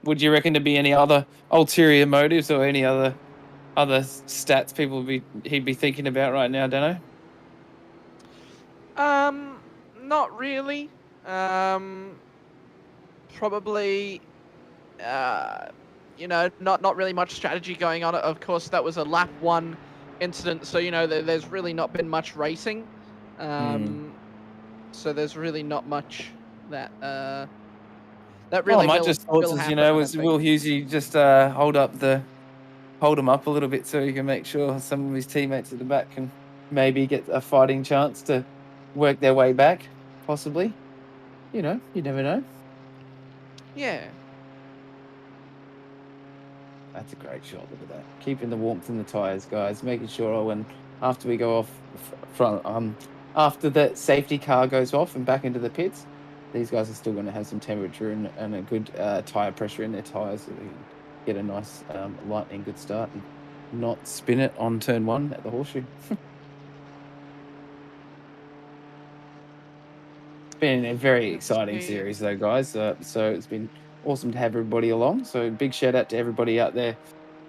would you reckon there be any other ulterior motives or any other stats he'd be thinking about right now, Dano? Not really. Probably, not really much strategy going on. Of course, that was a lap 1 incident, so there's really not been much racing. So there's really not much that really. My just thoughts is, will Hughesy just hold him up a little bit so he can make sure some of his teammates at the back can maybe get a fighting chance to work their way back, possibly. You never know. Yeah. That's a great shot. Look at that. Keeping the warmth in the tyres, guys. Making sure after we go off front, after the safety car goes off and back into the pits, these guys are still going to have some temperature and a good tyre pressure in their tyres so they can get a nice lightning good start and not spin it on turn 1 at the horseshoe. It's been a very exciting series though, guys. So it's been awesome to have everybody along. So big shout out to everybody out there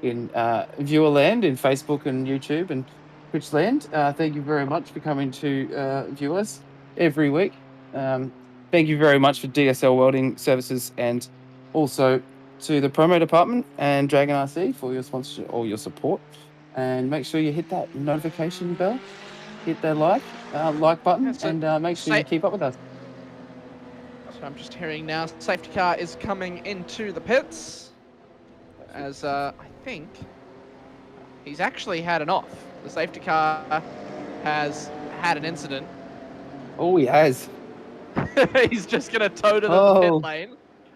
in viewer land, in Facebook and YouTube and Twitch land. Thank you very much for coming to view us every week. Thank you very much for DSL Welding Services and also to the promo department and Dragonrc for your sponsorship or your support. And make sure you hit that notification bell, hit that like button, and make sure you keep up with us. So I'm just hearing now, safety car is coming into the pits, as I think he's actually had an off. The safety car has had an incident. Oh, he has. He's just going to toe to the pit lane.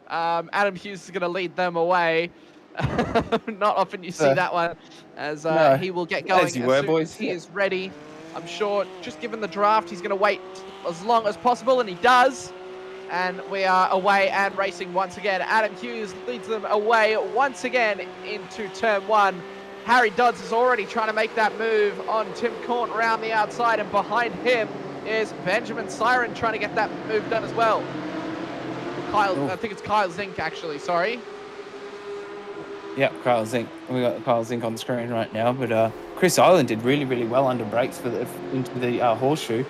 Adam Hughes is going to lead them away. Not often you see that one, as he will get going as soon as he is ready. I'm sure, just given the draft, he's going to wait as long as possible, and he does. And we are away and racing once again. Adam Hughes leads them away once again into turn 1. Harry Dodds is already trying to make that move on Tim Corn around the outside, and behind him is Benjamin Siren trying to get that move done as well. I think it's Kyle Zink, actually, sorry. Yeah, Kyle Zink. We got Kyle Zink on the screen right now, but Chris Island did really, really well under brakes into the horseshoe.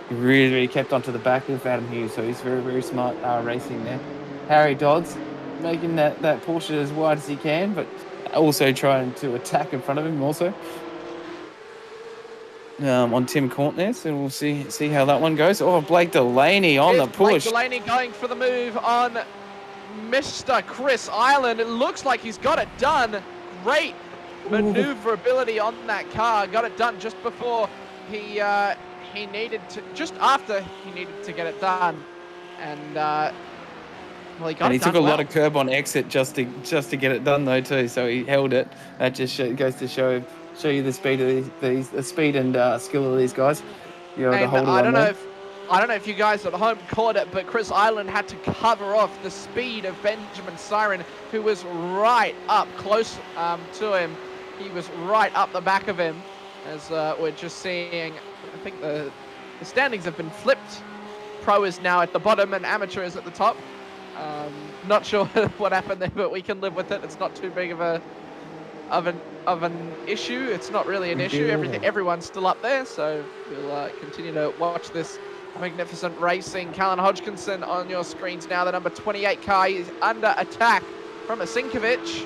He really, really kept onto the back of Adam Hughes, so he's very, very smart racing there. Harry Dodds making that Porsche as wide as he can, but also trying to attack in front of him also. On Tim Corn there, so we'll see how that one goes. Oh, Blake Delaney on the push. Blake Delaney going for the move on Mr. Chris Island. It looks like he's got it done. Great maneuverability on that car. Got it done just before he after he needed to get it done, and he got it done. And he took a lot of curb on exit just to get it done though too. So he held it. That just goes to show you the speed of the speed and skill of these guys. You know, to hold it I don't know if you guys at home caught it, but Chris Island had to cover off the speed of Benjamin Siren, who was right up close to him. He was right up the back of him, as we're just seeing. I think the standings have been flipped pro is now at the bottom and amateur is at the top. Not sure what happened there, but we can live with it. It's not too big of an issue. It's not really an issue. Everyone's still up there, so we'll continue to watch this magnificent racing. Callan Hodgkinson on your screens now. The number 28 car is under attack from Asinkovic.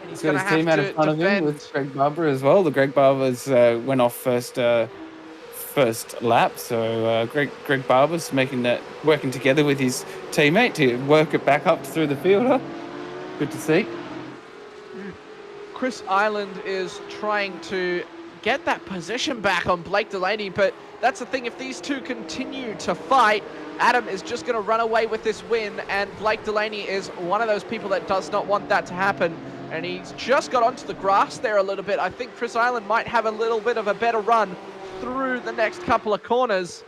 And he's going to have team out in to front of him defend. with Greg Barber as well. The Greg Barber's went off first lap, so Greg Barber's working together with his teammate to work it back up through the fielder. Good to see. Chris Island is trying to get that position back on Blake Delaney, but that's the thing. If these two continue to fight, Adam is just going to run away with this win, and Blake Delaney is one of those people that does not want that to happen, and he's just got onto the grass there a little bit. I think Chris Island might have a little bit of a better run through the next couple of corners.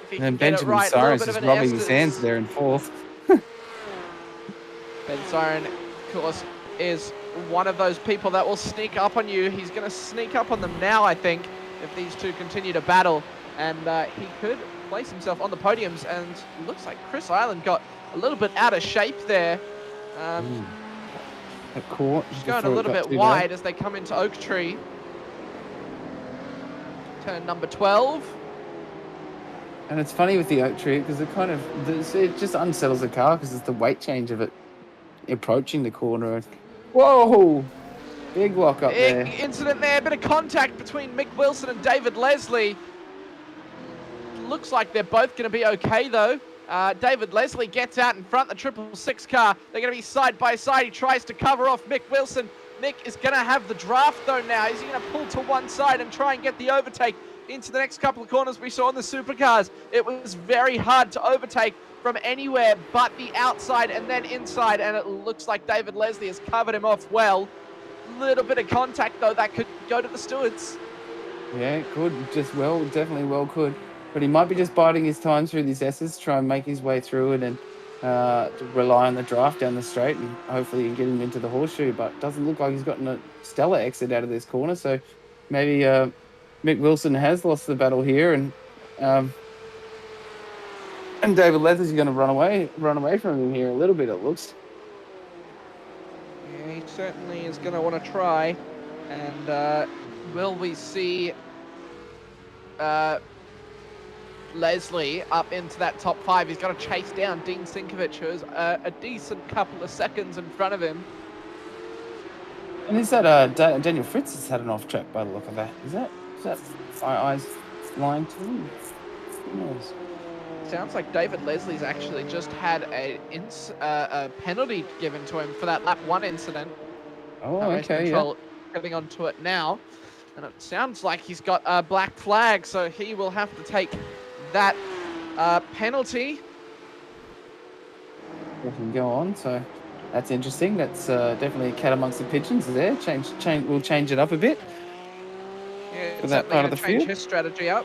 If he can get it Benjamin right, Cyrus a little is bit of an rubbing his hands there in fourth. Ben Siren, of course, is one of those people that will sneak up on you. He's going to sneak up on them now, I think, if these two continue to battle. And he could place himself on the podiums. And looks like Chris Island got a little bit out of shape there. Just going a little bit wide as they come into Oak Tree. Turn number 12. And it's funny with the Oak Tree because it just unsettles the car because it's the weight change of it approaching the corner. Whoa! Big lock up there. Big incident there. A bit of contact between Mick Wilson and David Leslie. Looks like they're both going to be okay, though. David Leslie gets out in front, the 666 car. They're going to be side by side. He tries to cover off Mick Wilson. Mick is going to have the draft, though, now. Is he going to pull to one side and try and get the overtake into the next couple of corners we saw in the supercars? It was very hard to overtake from anywhere but the outside and then inside, and it looks like David Leslie has covered him off well. Little bit of contact, though, that could go to the stewards. Yeah, it could. Definitely well could. But he might be just biding his time through these S's, try and make his way through it and rely on the draft down the straight, and hopefully he can get him into the horseshoe. But it doesn't look like he's gotten a stellar exit out of this corner, so maybe Mick Wilson has lost the battle here, and David Leather's going to run away from him here a little bit, it looks. Yeah, he certainly is going to want to try. And will we see Leslie up into that top 5? He's got to chase down Dean Sinkovic, who is a decent couple of seconds in front of him. And is that Daniel Fritz has had an off track by the look of that? Is that Fire Eyes flying to him? Who knows? Sounds like David Leslie's actually just had a penalty given to him for that lap 1 incident. Oh, okay, yeah. Getting onto it now. And it sounds like he's got a black flag, so he will have to take that penalty. We can go on, so that's interesting. That's definitely a cat amongst the pigeons there. We'll change it up a bit. Yeah, for that part of the change field. his strategy up.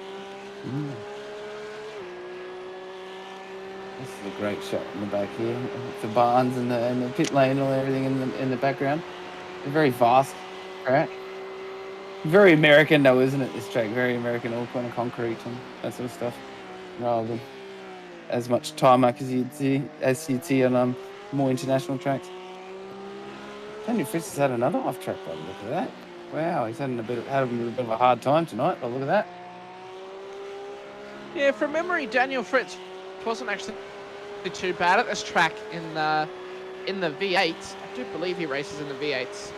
This is a great shot in the back here. The barns and the pit lane and everything in the background. A very vast track. Very American though, isn't it, this track? Very American, all kind of concrete and that sort of stuff. Rather than as much tarmac as you'd see on more international tracks. Daniel Fritz has had another off track by the look of that. Wow, he's had a bit of a hard time tonight by the look of that. Yeah, from memory, Daniel Fritz wasn't actually too bad at this track in the V8s. I do believe he races in the V8s.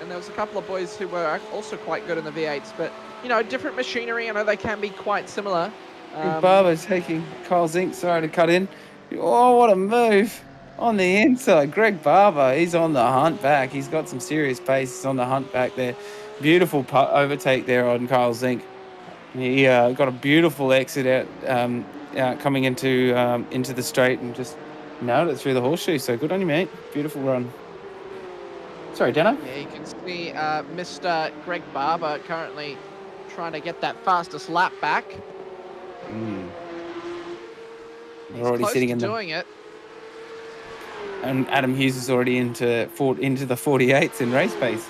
And there was a couple of boys who were also quite good in the V8s, but, you know, different machinery. I know they can be quite similar. Barber's taking Kyle Zink, sorry to cut in. Oh, what a move. On the inside, Greg Barber, he's on the hunt back. He's got some serious pace. He's on the hunt back there. Beautiful overtake there on Kyle Zink. He got a beautiful exit out coming into the straight and just nailed it through the horseshoe. So good on you, mate. Beautiful run. Sorry, Dano? Yeah, you can see Mr. Greg Barber currently trying to get that fastest lap back. He's already close sitting to in doing it. And Adam Hughes is already into the 48s in race pace.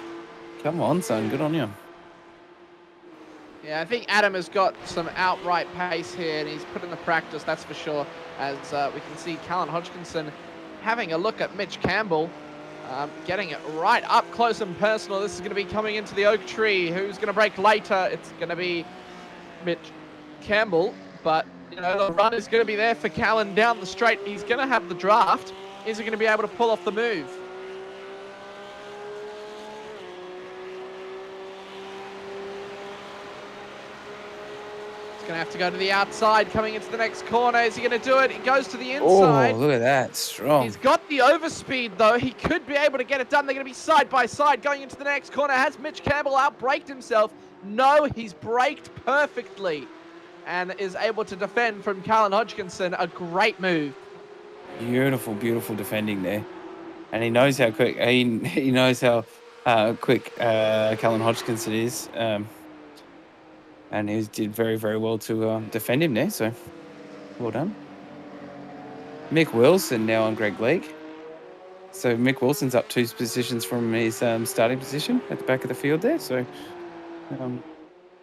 Come on, son. Good on you. Yeah, I think Adam has got some outright pace here, and he's put in the practice, that's for sure. As we can see Callan Hodgkinson having a look at Mitch Campbell, getting it right up close and personal. This is going to be coming into the oak tree. Who's going to break later? It's going to be Mitch Campbell, but you know the run is going to be there for Callan down the straight. He's going to have the draft. Is he going to be able to pull off the move? He's going to have to go to the outside, coming into the next corner. Is he going to do it? He goes to the inside. Oh, look at that. Strong. He's got the overspeed, though. He could be able to get it done. They're going to be side by side going into the next corner. Has Mitch Campbell outbraked himself? No, he's braked perfectly and is able to defend from Callan Hodgkinson. A great move. Beautiful, beautiful defending there. And he knows how quick, he knows how quick Callan Hodgkinson is. And he did very, very well to defend him there. So, well done. Mick Wilson now on Greg Leake. So, Mick Wilson's up 2 positions from his starting position at the back of the field there. So,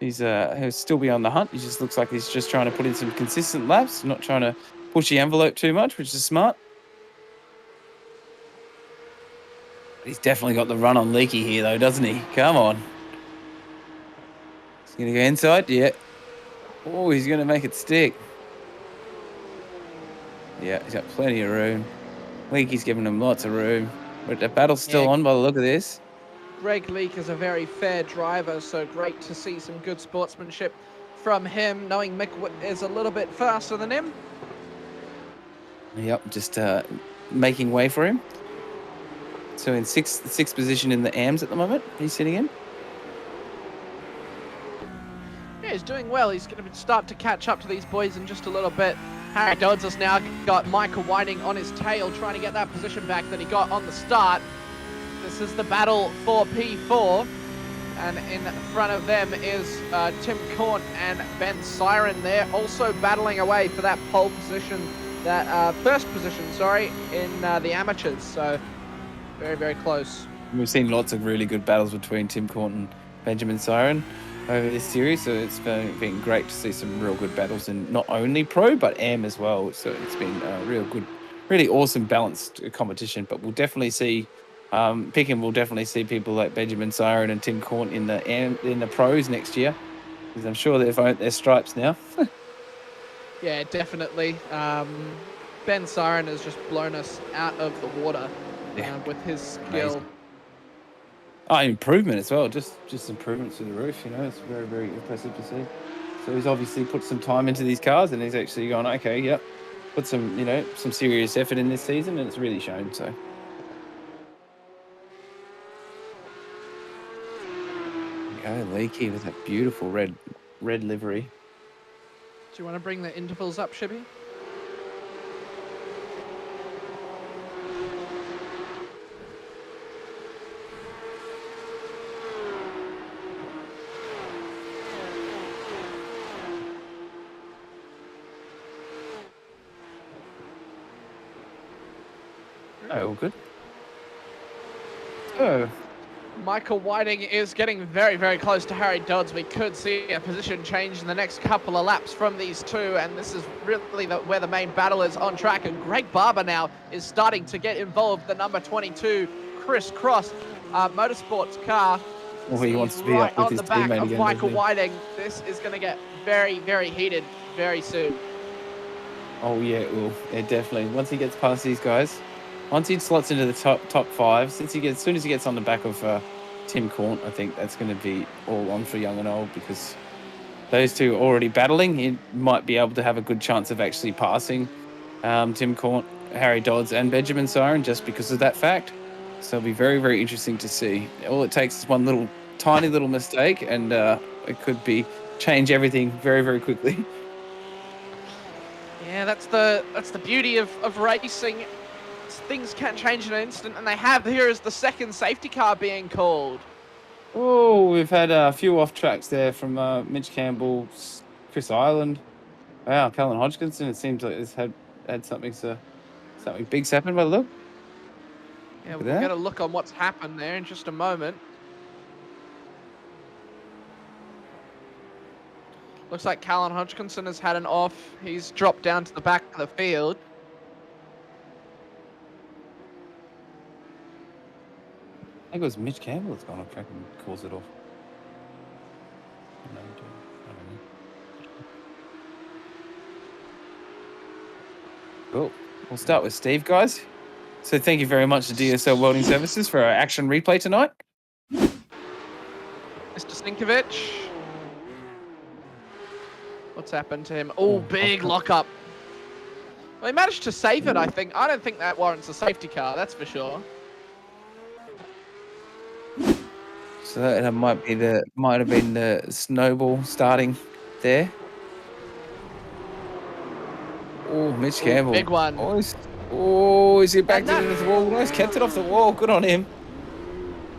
he'll still be on the hunt. He just looks like he's just trying to put in some consistent laps, not trying to push the envelope too much, which is smart. He's definitely got the run on Leakey here, though, doesn't he? Come on. He's going to go inside. Yeah. Oh, he's going to make it stick. Yeah, he's got plenty of room. Leakey's giving him lots of room. But the battle's still on by the look of this. Greg Leake is a very fair driver, so great to see some good sportsmanship from him, knowing Mick is a little bit faster than him. Yep, just making way for him. So in sixth position in the AMs at the moment, he's sitting in. Yeah, he's doing well. He's going to start to catch up to these boys in just a little bit. Harry Dodds has now got Michael Whiting on his tail, trying to get that position back that he got on the start. This is the battle for P4, and in front of them is Tim Corn and Ben Siren. They're also battling away for that pole position, that first position, sorry, in the amateurs. So very, very close. We've seen lots of really good battles between Tim Corn and Benjamin Siren over this series, so it's been great to see some real good battles in not only pro but AM as well. So it's been a real good, really awesome balanced competition. But we'll definitely see Pickham will definitely see people like Benjamin Siren and Tim Corn in the pros next year, because I'm sure they've earned their stripes now. Yeah, definitely. Ben Siren has just blown us out of the water with his skill. Amazing. Oh, improvement as well, just improvements to the roof, you know, it's very, very impressive to see. So he's obviously put some time into these cars, and he's actually gone, okay, yep, put some, you know, some serious effort in this season, and it's really shown, so. Go Leakey with that beautiful red livery. Do you want to bring the intervals up, Shibby? Oh, all good. Oh. Michael Whiting is getting very, very close to Harry Dodds. We could see a position change in the next couple of laps from these two, and this is really where the main battle is on track. And Greg Barber now is starting to get involved. The number 22 Chris Cross Motorsports car. Well, he wants to be right up with on his the back teammate of again. Michael Whiting. This is going to get very, very heated very soon. Oh yeah, it will. Yeah, definitely. Once he gets past these guys, once he slots into the top 5, as soon as he gets on the back of Tim Corn, I think that's going to be all on for young and old, because those two are already battling. He might be able to have a good chance of actually passing Tim Corn, Harry Dodds, and Benjamin Siren just because of that fact. So it'll be very, very interesting to see. All it takes is one tiny little mistake, and it could change everything very, very quickly. Yeah, that's the beauty of racing. Things can change in an instant, and they have. Here is the second safety car being called. Oh, we've had a few off tracks there from Mitch Campbell, Chris Ireland. Wow, Callan Hodgkinson. It seems like it's had something big's happened by the look. Yeah, we'll get a look on what's happened there in just a moment. Looks like Callan Hodgkinson has had an off. He's dropped down to the back of the field. I think it was Mitch Campbell that's gone off track and calls it off. No, I don't know. Cool. We'll start with Steve, guys. So thank you very much to DSL Welding Services for our action replay tonight. Mr. Sinkovic. What's happened to him? Oh, big lockup. Well, he managed to save it, I think. I don't think that warrants a safety car, that's for sure. So that might have been the snowball starting there. Oh, Mitch Campbell. Big one. Is he backed it into the wall? Nice, kept it off the wall. Good on him.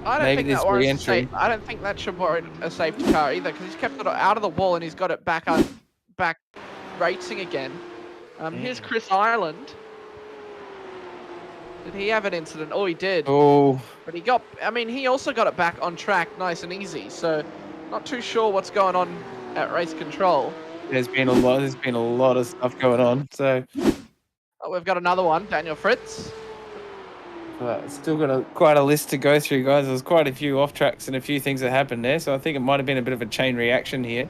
I don't think that warrants I don't think that should warrant a safety car either, because he's kept it out of the wall and he's got it back racing again. Here's Chris Ireland. Did he have an incident? Oh, he did. Oh. But he also got it back on track nice and easy. So, not too sure what's going on at race control. There's been a lot of stuff going on. So, we've got another one, Daniel Fritz. Still got quite a list to go through, guys. There's quite a few off tracks and a few things that happened there. So I think it might have been a bit of a chain reaction here.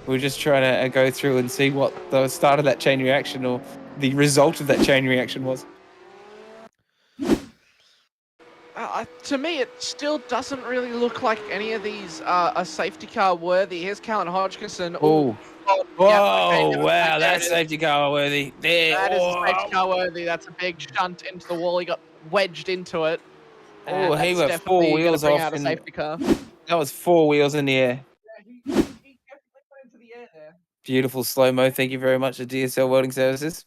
We're just trying to go through and see what the start of that chain reaction or the result of that chain reaction was. To me, it still doesn't really look like any of these are safety car worthy. Here's Callan Hodgkinson. Oh, wow, that's safety car worthy. There. That is a safety car worthy. That's a big shunt into the wall. He got wedged into it. Oh, he went 4 wheels off. Out a safety car. That was 4 wheels in the air. Yeah, he definitely went into the air there. Beautiful slow-mo. Thank you very much to DSL Welding Services.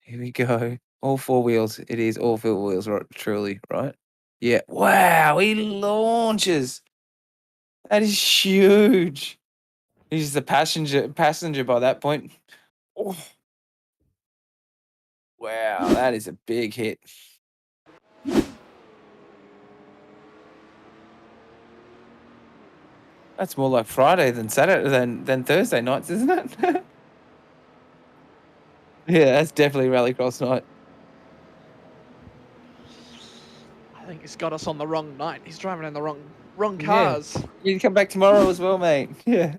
Here we go. All 4 wheels. It is all 4 wheels, right? Truly, right? Yeah. Wow, he launches. That is huge. He's the passenger by that point. Oh. Wow, that is a big hit. That's more like Friday than Saturday than Thursday nights, isn't it? Yeah, that's definitely Rallycross night. I think he's got us on the wrong night. He's driving in the wrong cars. Yeah. You can come back tomorrow as well, mate. Yeah.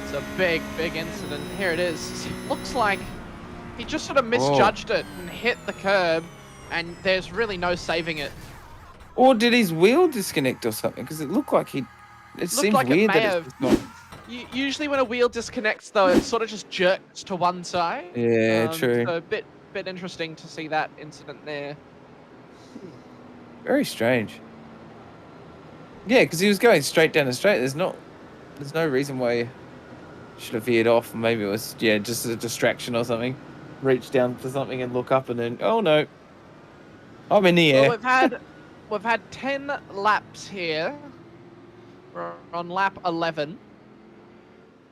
It's a big incident. Here it is. Looks like he just sort of misjudged it and hit the curb, and there's really no saving it. Or did his wheel disconnect or something? Because it looked like it seems like weird it may that have. it's not. Usually when a wheel disconnects, though, it sort of just jerks to one side. Yeah, true. So a bit interesting to see that incident there. Very strange. Yeah, because he was going straight down the straight. There's no reason why he should have veered off. Maybe it was just a distraction or something. Reach down for something and look up, and then oh no, I'm in the air. Well, we've had 10 laps here. We're on lap 11.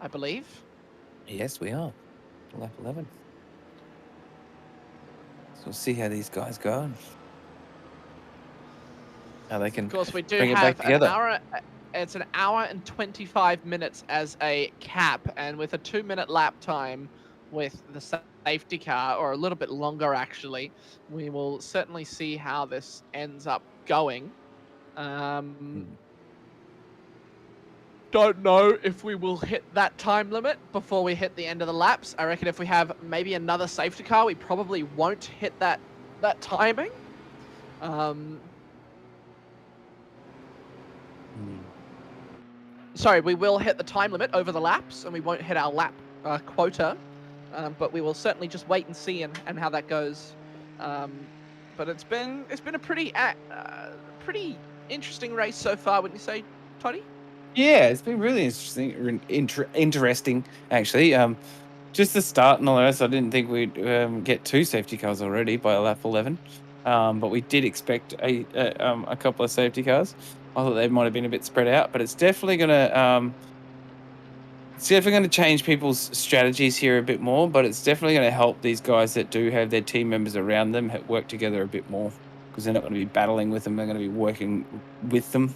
I believe. Yes, we are. Lap 11. So we'll see how these guys go. How they can of course, we do bring have it back together. an hour. It's an hour and 25 minutes as a cap, and with a 2-minute lap time with the safety car, or a little bit longer actually, we will certainly see how this ends up going. Don't know if we will hit that time limit before we hit the end of the laps. I reckon if we have maybe another safety car, we probably won't hit that timing. Sorry, we will hit the time limit over the laps, and we won't hit our lap quota. But we will certainly just wait and see and how that goes. But it's been a pretty interesting race so far, wouldn't you say, Toddy? Yeah, it's been really interesting actually. Just the start and all the rest, I didn't think we'd get 2 safety cars already by lap 11, but we did expect a couple of safety cars. I thought they might have been a bit spread out, but it's definitely gonna change people's strategies here a bit more. But it's definitely gonna help these guys that do have their team members around them work together a bit more. because they're not going to be battling with them. They're going to be working with them.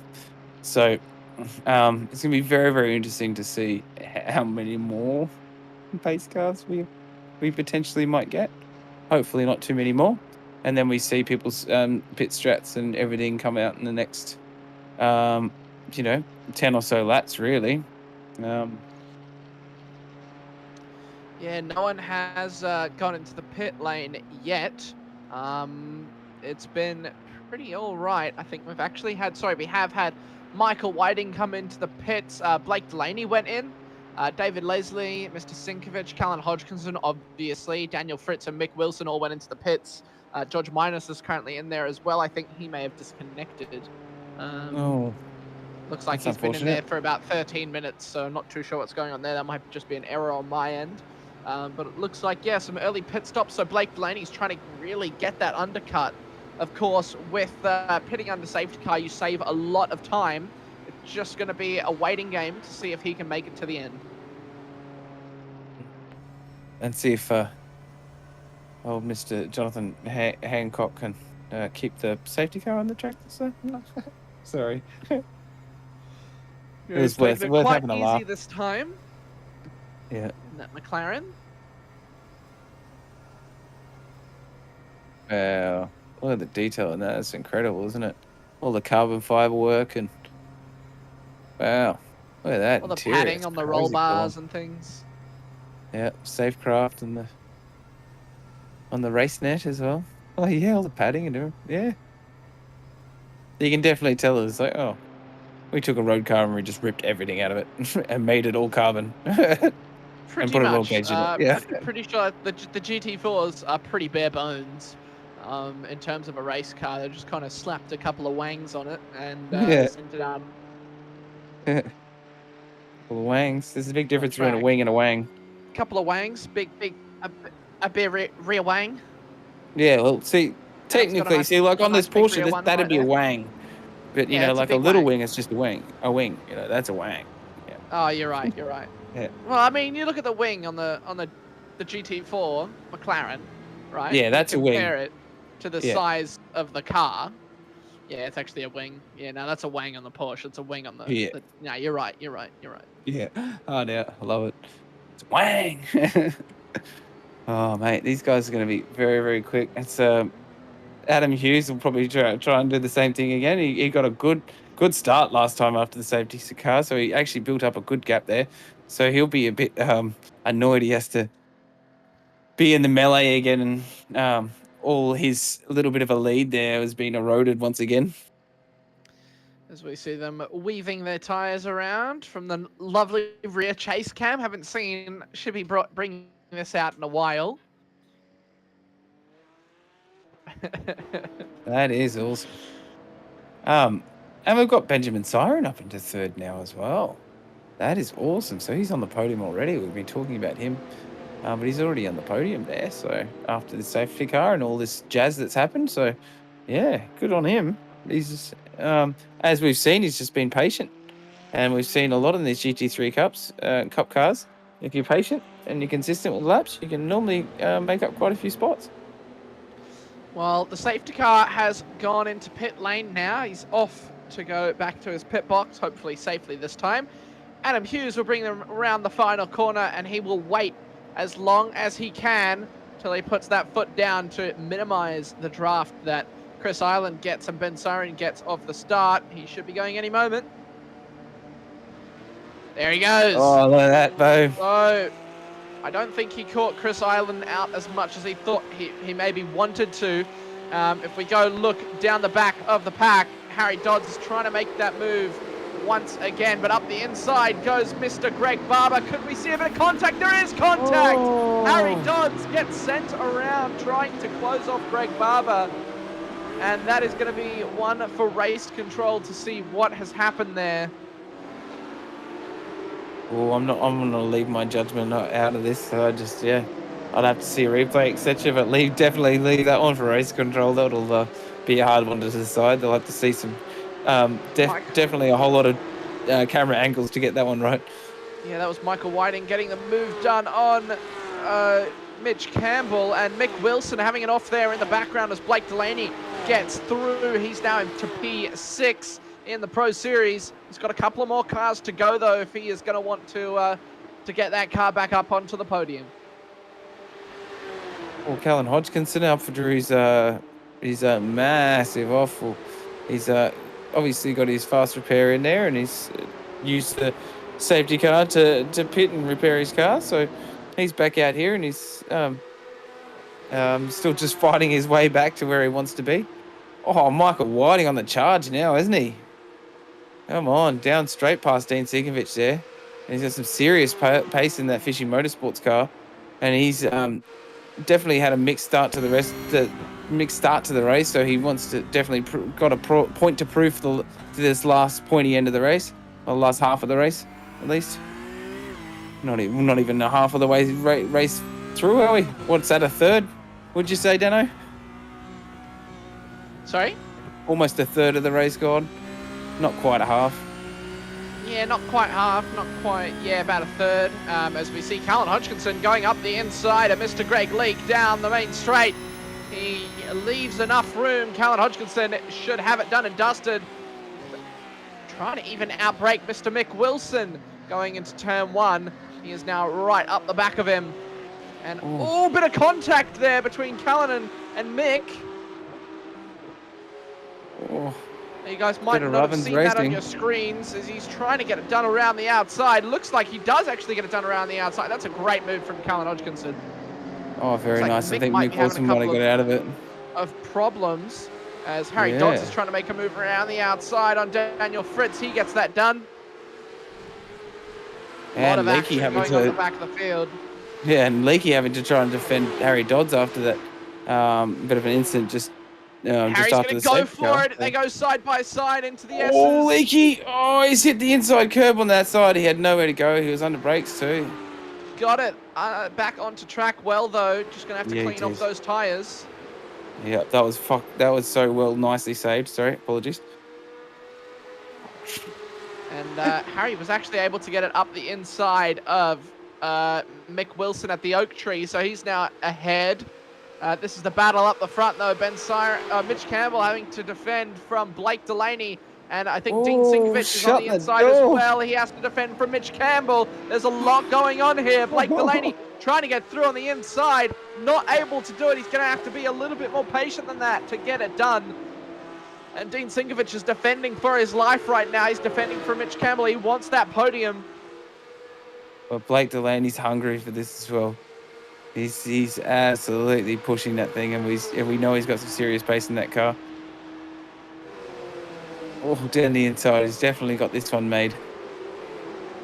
So it's going to be very, very interesting to see how many more pace cars we potentially might get. Hopefully not too many more. And then we see people's pit strats and everything come out in the next, 10 or so laps, really. Yeah, no one has gone into the pit lane yet. It's been pretty all right. I think we have had Michael Whiting come into the pits. Blake Delaney went in. David Leslie, Mr. Sinkovich, Callan Hodgkinson, obviously. Daniel Fritz and Mick Wilson all went into the pits. George Minus is currently in there as well. I think he may have disconnected. Looks like he's been in there for about 13 minutes, so I'm not too sure what's going on there. That might just be an error on my end. But it looks like, yeah, some early pit stops. So Blake Delaney's trying to really get that undercut. Of course, with pitting under safety car, you save a lot of time. It's just going to be a waiting game to see if he can make it to the end. And see if old Mr. Jonathan Hancock can keep the safety car on the track. Sorry. It was worth having a laugh. Easy this time. Yeah. In that McLaren. Wow. Look at the detail in that. It's incredible, isn't it? All the carbon fiber work and wow. Look at that. All the interior. padding It's on the roll crazy bars cool. and things. Yeah, Safecraft and on the race net as well. Oh yeah, all the padding and everything. Yeah. You can definitely tell it's like, oh, we took a road car and we just ripped everything out of it and made it all carbon. Pretty put a roll much. cage in it. Yeah. Pretty sure the GT4s are pretty bare bones in terms of a race car. They just kind of slapped a couple of wangs on it and sent it out. Couple of wangs. There's a big difference between a wing and a wang. Couple of wangs, a big rear wang. Yeah, well, see, technically, like on this Porsche, that'd be a wang. But, you know, like a little wing is just a wing. A wing, you know, that's a wang. Yeah. Oh, you're right. Yeah. Well, I mean, you look at the wing on the GT4 McLaren, right? Yeah, that's a wing. Compare it to the size of the car. Yeah, it's actually a wing. Yeah, no, that's a wang on the Porsche. It's a wing on the... Yeah. No, you're right. Yeah. Oh, yeah, I love it. It's a wang. Oh, mate, these guys are going to be very, very quick. It's Adam Hughes will probably try and do the same thing again. He got a good start last time after the safety car, so he actually built up a good gap there. So he'll be a bit annoyed he has to be in the melee again, and all his little bit of a lead there has been eroded once again. As we see them weaving their tyres around from the lovely rear chase cam. Haven't seen Shibby bring this out in a while. That is awesome. And we've got Benjamin Siren up into third now as well. That is awesome. So he's on the podium already. We've been talking about him, but he's already on the podium there. So after the safety car and all this jazz that's happened, so yeah, good on him. He's just, as we've seen, he's just been patient, and we've seen a lot in these GT3 Cup cars. If you're patient and you're consistent with laps, you can normally make up quite a few spots. Well, the safety car has gone into pit lane now. He's off to go back to his pit box, hopefully safely this time. Adam Hughes will bring them around the final corner, and he will wait as long as he can till he puts that foot down to minimize the draft that Chris Island gets and Ben Siren gets off the start. He should be going any moment. There he goes. Oh, look at that, Bo. So, I don't think he caught Chris Island out as much as he thought he maybe wanted to. If we go look down the back of the pack, Harry Dodds is trying to make that move once again, but up the inside goes Mr. Greg Barber. Could we see a bit of contact? There is contact! Oh. Harry Dodds gets sent around trying to close off Greg Barber. And that is going to be one for race control to see what has happened there. Oh, I'm gonna leave my judgment out of this. So I'd have to see a replay, etc. But definitely leave that one for race control. That'll be a hard one to decide. They'll have to see some, definitely a whole lot of camera angles to get that one right. Yeah, that was Michael Whiting getting the move done on Mitch Campbell, and Mick Wilson having it off there in the background as Blake Delaney gets through. He's now into P6 in the Pro Series. He's got a couple of more cars to go, though, if he is going to want to get that car back up onto the podium. Well, Callan Hodgkinson up for his massive awful. He's obviously got his fast repair in there, and he's used the safety car to pit and repair his car. So he's back out here, and he's still just fighting his way back to where he wants to be. Oh, Michael Whiting on the charge now, isn't he? Come on, down straight past Dean Sinkovic there. And he's got some serious pace in that Fishy Motorsports car, and he's definitely had a mixed start to the race. So he wants to definitely got a point to prove to this last pointy end of the race, or the last half of the race, at least. Not even a half of the way race through, are we? What's that, a third? Would you say, Dano? Sorry? Almost a third of the race gone. Not quite a half. Yeah, not quite half, not quite, yeah, about a third. As we see Callan Hodgkinson going up the inside of Mr. Greg Leake down the main straight. He leaves enough room. Callan Hodgkinson should have it done and dusted. Trying to even outbrake Mr. Mick Wilson going into turn 1. He is now right up the back of him. And bit of contact there between Callan and Mick. Oh. You guys might not have seen that on your screens as he's trying to get it done around the outside. Looks like he does actually get it done around the outside. That's a great move from Callan Hodgkinson. Oh, very nice. Mick I think might Mick Wilson might have got out of it. Of problems as Harry Dodds is trying to make a move around the outside on Daniel Fritz. He gets that done. A lot of action going on the back of the field. Yeah, and Leakey having to try and defend Harry Dodds after that bit of an incident just Harry's going to go for it. They go side by side into the S's. Oh, Leakey! Oh, he's hit the inside curb on that side. He had nowhere to go. He was under brakes too. Got it. Back onto track well, though. Just going to have to clean off those tyres. Yeah, that was so well, nicely saved. Sorry, apologies. And Harry was actually able to get it up the inside of Mick Wilson at the oak tree, so he's now ahead. This is the battle up the front, though. Mitch Campbell having to defend from Blake Delaney, and I think Dean Sinkovic is on the inside as well. He has to defend from Mitch Campbell. There's a lot going on here. Blake Delaney trying to get through on the inside, not able to do it. He's going to have to be a little bit more patient than that to get it done. And Dean Sinkovic is defending for his life right now. He's defending for Mitch Campbell. He wants that podium. But Blake Delaney's hungry for this as well. He's absolutely pushing that thing, and we know he's got some serious pace in that car. Oh, down the inside, he's definitely got this one made.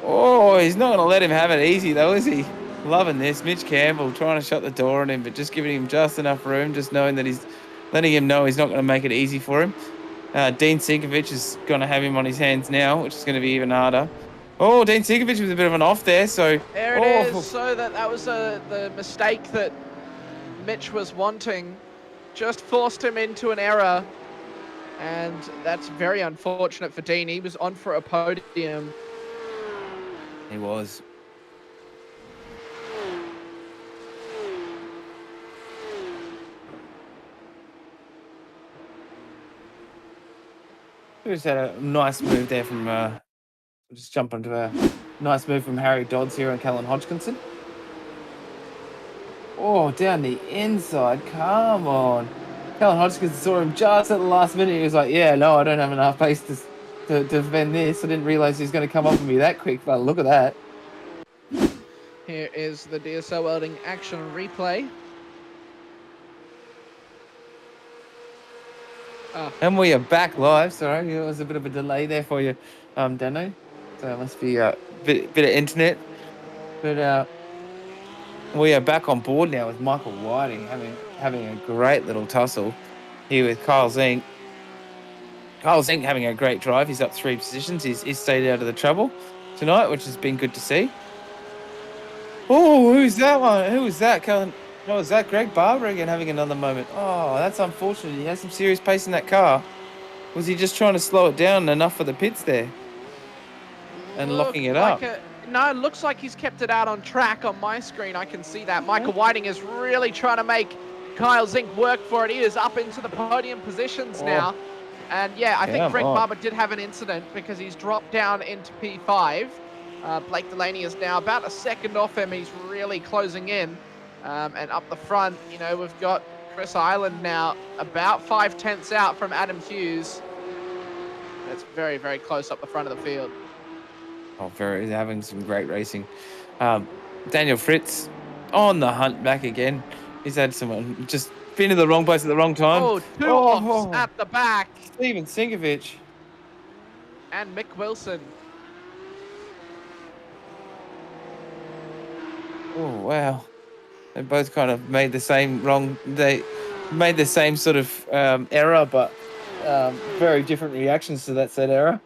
Oh, he's not going to let him have it easy, though, is he? Loving this. Mitch Campbell trying to shut the door on him, but just giving him just enough room, just knowing that he's letting him know he's not going to make it easy for him. Dean Sinkovic is going to have him on his hands now, which is going to be even harder. Oh, Dean Sinkovic was a bit of an off there, so... There it is. So that was the mistake that Mitch was wanting. Just forced him into an error. And that's very unfortunate for Dean. He was on for a podium. He was. We just had a nice move there from... just jump onto a nice move from Harry Dodds here on Callan Hodgkinson. Oh, down the inside. Come on. Callan Hodgkinson saw him just at the last minute. He was like, yeah, no, I don't have enough pace to defend this. I didn't realise he was going to come up on me that quick, but look at that. Here is the DSL Welding action replay. And we are back live. Sorry, there was a bit of a delay there for you, Dano. So it must be a bit of internet. But we are back on board now with Michael Whiting having a great little tussle here with Kyle Zink. Kyle Zink having a great drive. He's up 3 positions. He's stayed out of the trouble tonight, which has been good to see. Oh, who's that one? Who was that? No, was that Greg Barber again having another moment? Oh, that's unfortunate. He has some serious pace in that car. Was he just trying to slow it down enough for the pits there? And locking it up? No, it looks like he's kept it out on track on my screen. I can see that. Michael Whiting is really trying to make Kyle Zink worked for it. He is up into the podium positions now. And yeah, I think Come Greg on. Barber did have an incident because he's dropped down into P5. Blake Delaney is now about a second off him. He's really closing in. And up the front, you know, we've got Chris Island now about 5/10 out from Adam Hughes. It's very, very close up the front of the field. Oh, he's having some great racing. Daniel Fritz on the hunt back again. He's had someone just been in the wrong place at the wrong time. Oh, two offs at the back. Steven Sinkovic. And Mick Wilson. Oh, wow. They both kind of made the same they made the same sort of error, but very different reactions to that said error.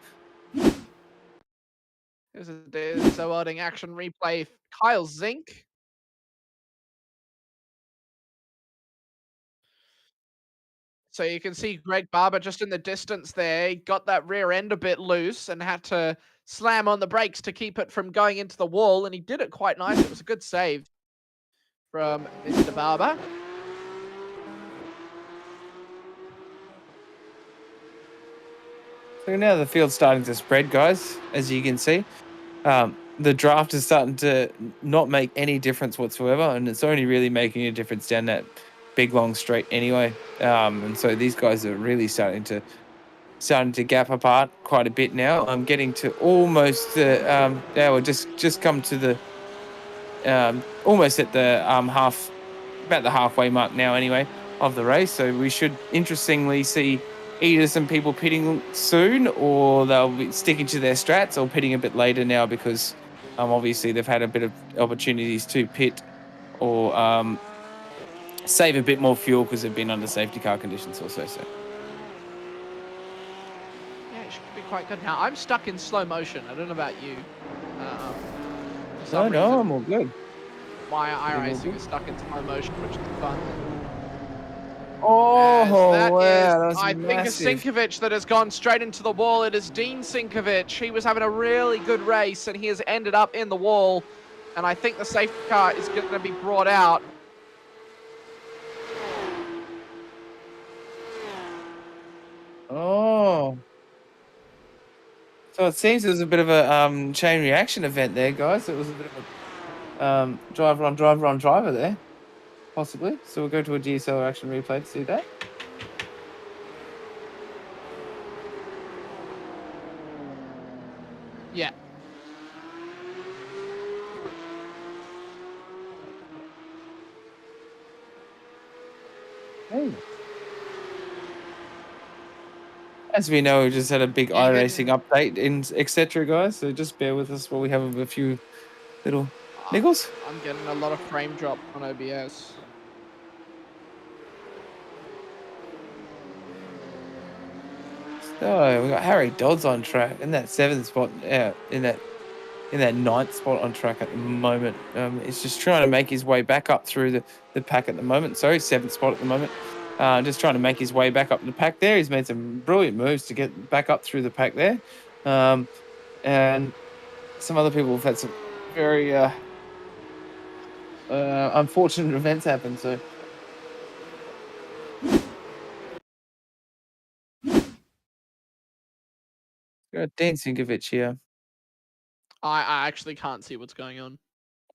Here's a DSL Welding action replay. Kyle Zink. So you can see Greg Barber just in the distance there. He got that rear end a bit loose and had to slam on the brakes to keep it from going into the wall, and he did it quite nice. It was a good save from Mr. Barber. So now the field's starting to spread, guys, as you can see. The draft is starting to not make any difference whatsoever, and it's only really making a difference down that big long straight anyway. And so these guys are really starting to gap apart quite a bit now. I'm getting to almost now we're just come to the almost at the about the halfway mark now anyway of the race. So we should interestingly see either some people pitting soon, or they'll be sticking to their strats, or pitting a bit later now because obviously they've had a bit of opportunities to pit or save a bit more fuel because they've been under safety car conditions also. So Yeah, it should be quite good. Now, I'm stuck in slow motion. I don't know about you. no, I'm all good. My iRacing is stuck in slow motion, which is fun. Oh, That wow, is, that was I massive. think, a Sinkovic that has gone straight into the wall. It is Dean Sinkovic. He was having a really good race, and he has ended up in the wall. And I think the safety car is going to be brought out. Oh. So it seems there was a bit of a chain reaction event there, guys. It was a bit of a driver on driver on driver there, possibly. So we'll go to a DSL action replay to see that. Yeah. Hey. As we know, we just had a big iRacing update in etc., guys. So just bear with us while we have a few little niggles. I'm getting a lot of frame drop on OBS. So we got Harry Dodds on track in that 7th spot. Yeah, in that 9th spot on track at the moment. He's just trying to make his way back up through the pack at the moment. Sorry, 7th spot at the moment. Just trying to make his way back up the pack there. He's made some brilliant moves to get back up through the pack there. And some other people have had some very unfortunate events happen. So got Dean Sinkovic here. I actually can't see what's going on.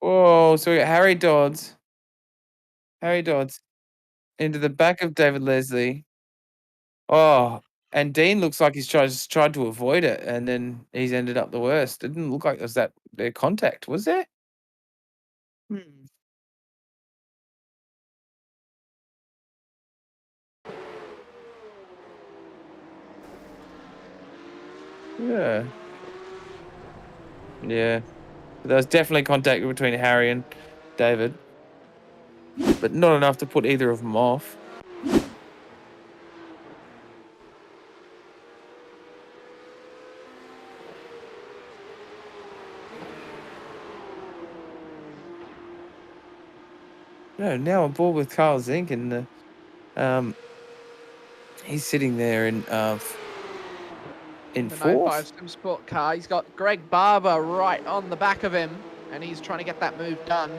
Oh, so we got Harry Dodds. Harry Dodds into the back of David Leslie. Oh, and Dean looks like he's tried to avoid it, and then he's ended up the worst. It didn't look like there was their contact, was there? Yeah. Yeah. There was definitely contact between Harry and David, but not enough to put either of them off. No, now I'm bored with Carl Zink, and he's sitting there in The 4th. 95 Sim Sport car. He's got Greg Barber right on the back of him, and he's trying to get that move done.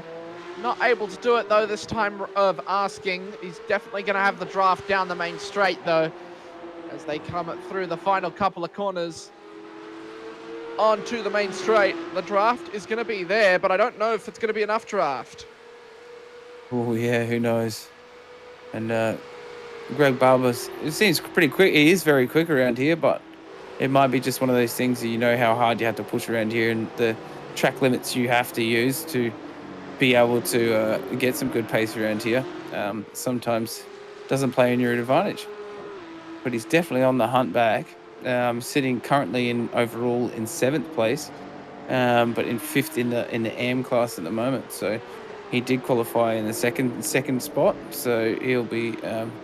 Not able to do it though this time of asking. He's definitely going to have the draft down the main straight though, as they come through the final couple of corners onto the main straight. The draft is going to be there, but I don't know if it's going to be enough draft. Oh yeah, who knows? And Greg Barber's, it seems pretty quick. He is very quick around here, but it might be just one of those things that you know how hard you have to push around here and the track limits you have to use to be able to get some good pace around here. Sometimes doesn't play in your advantage, but he's definitely on the hunt back. Sitting currently in overall in 7th place, but in 5th in the AM class at the moment. So he did qualify in the second spot. So he'll be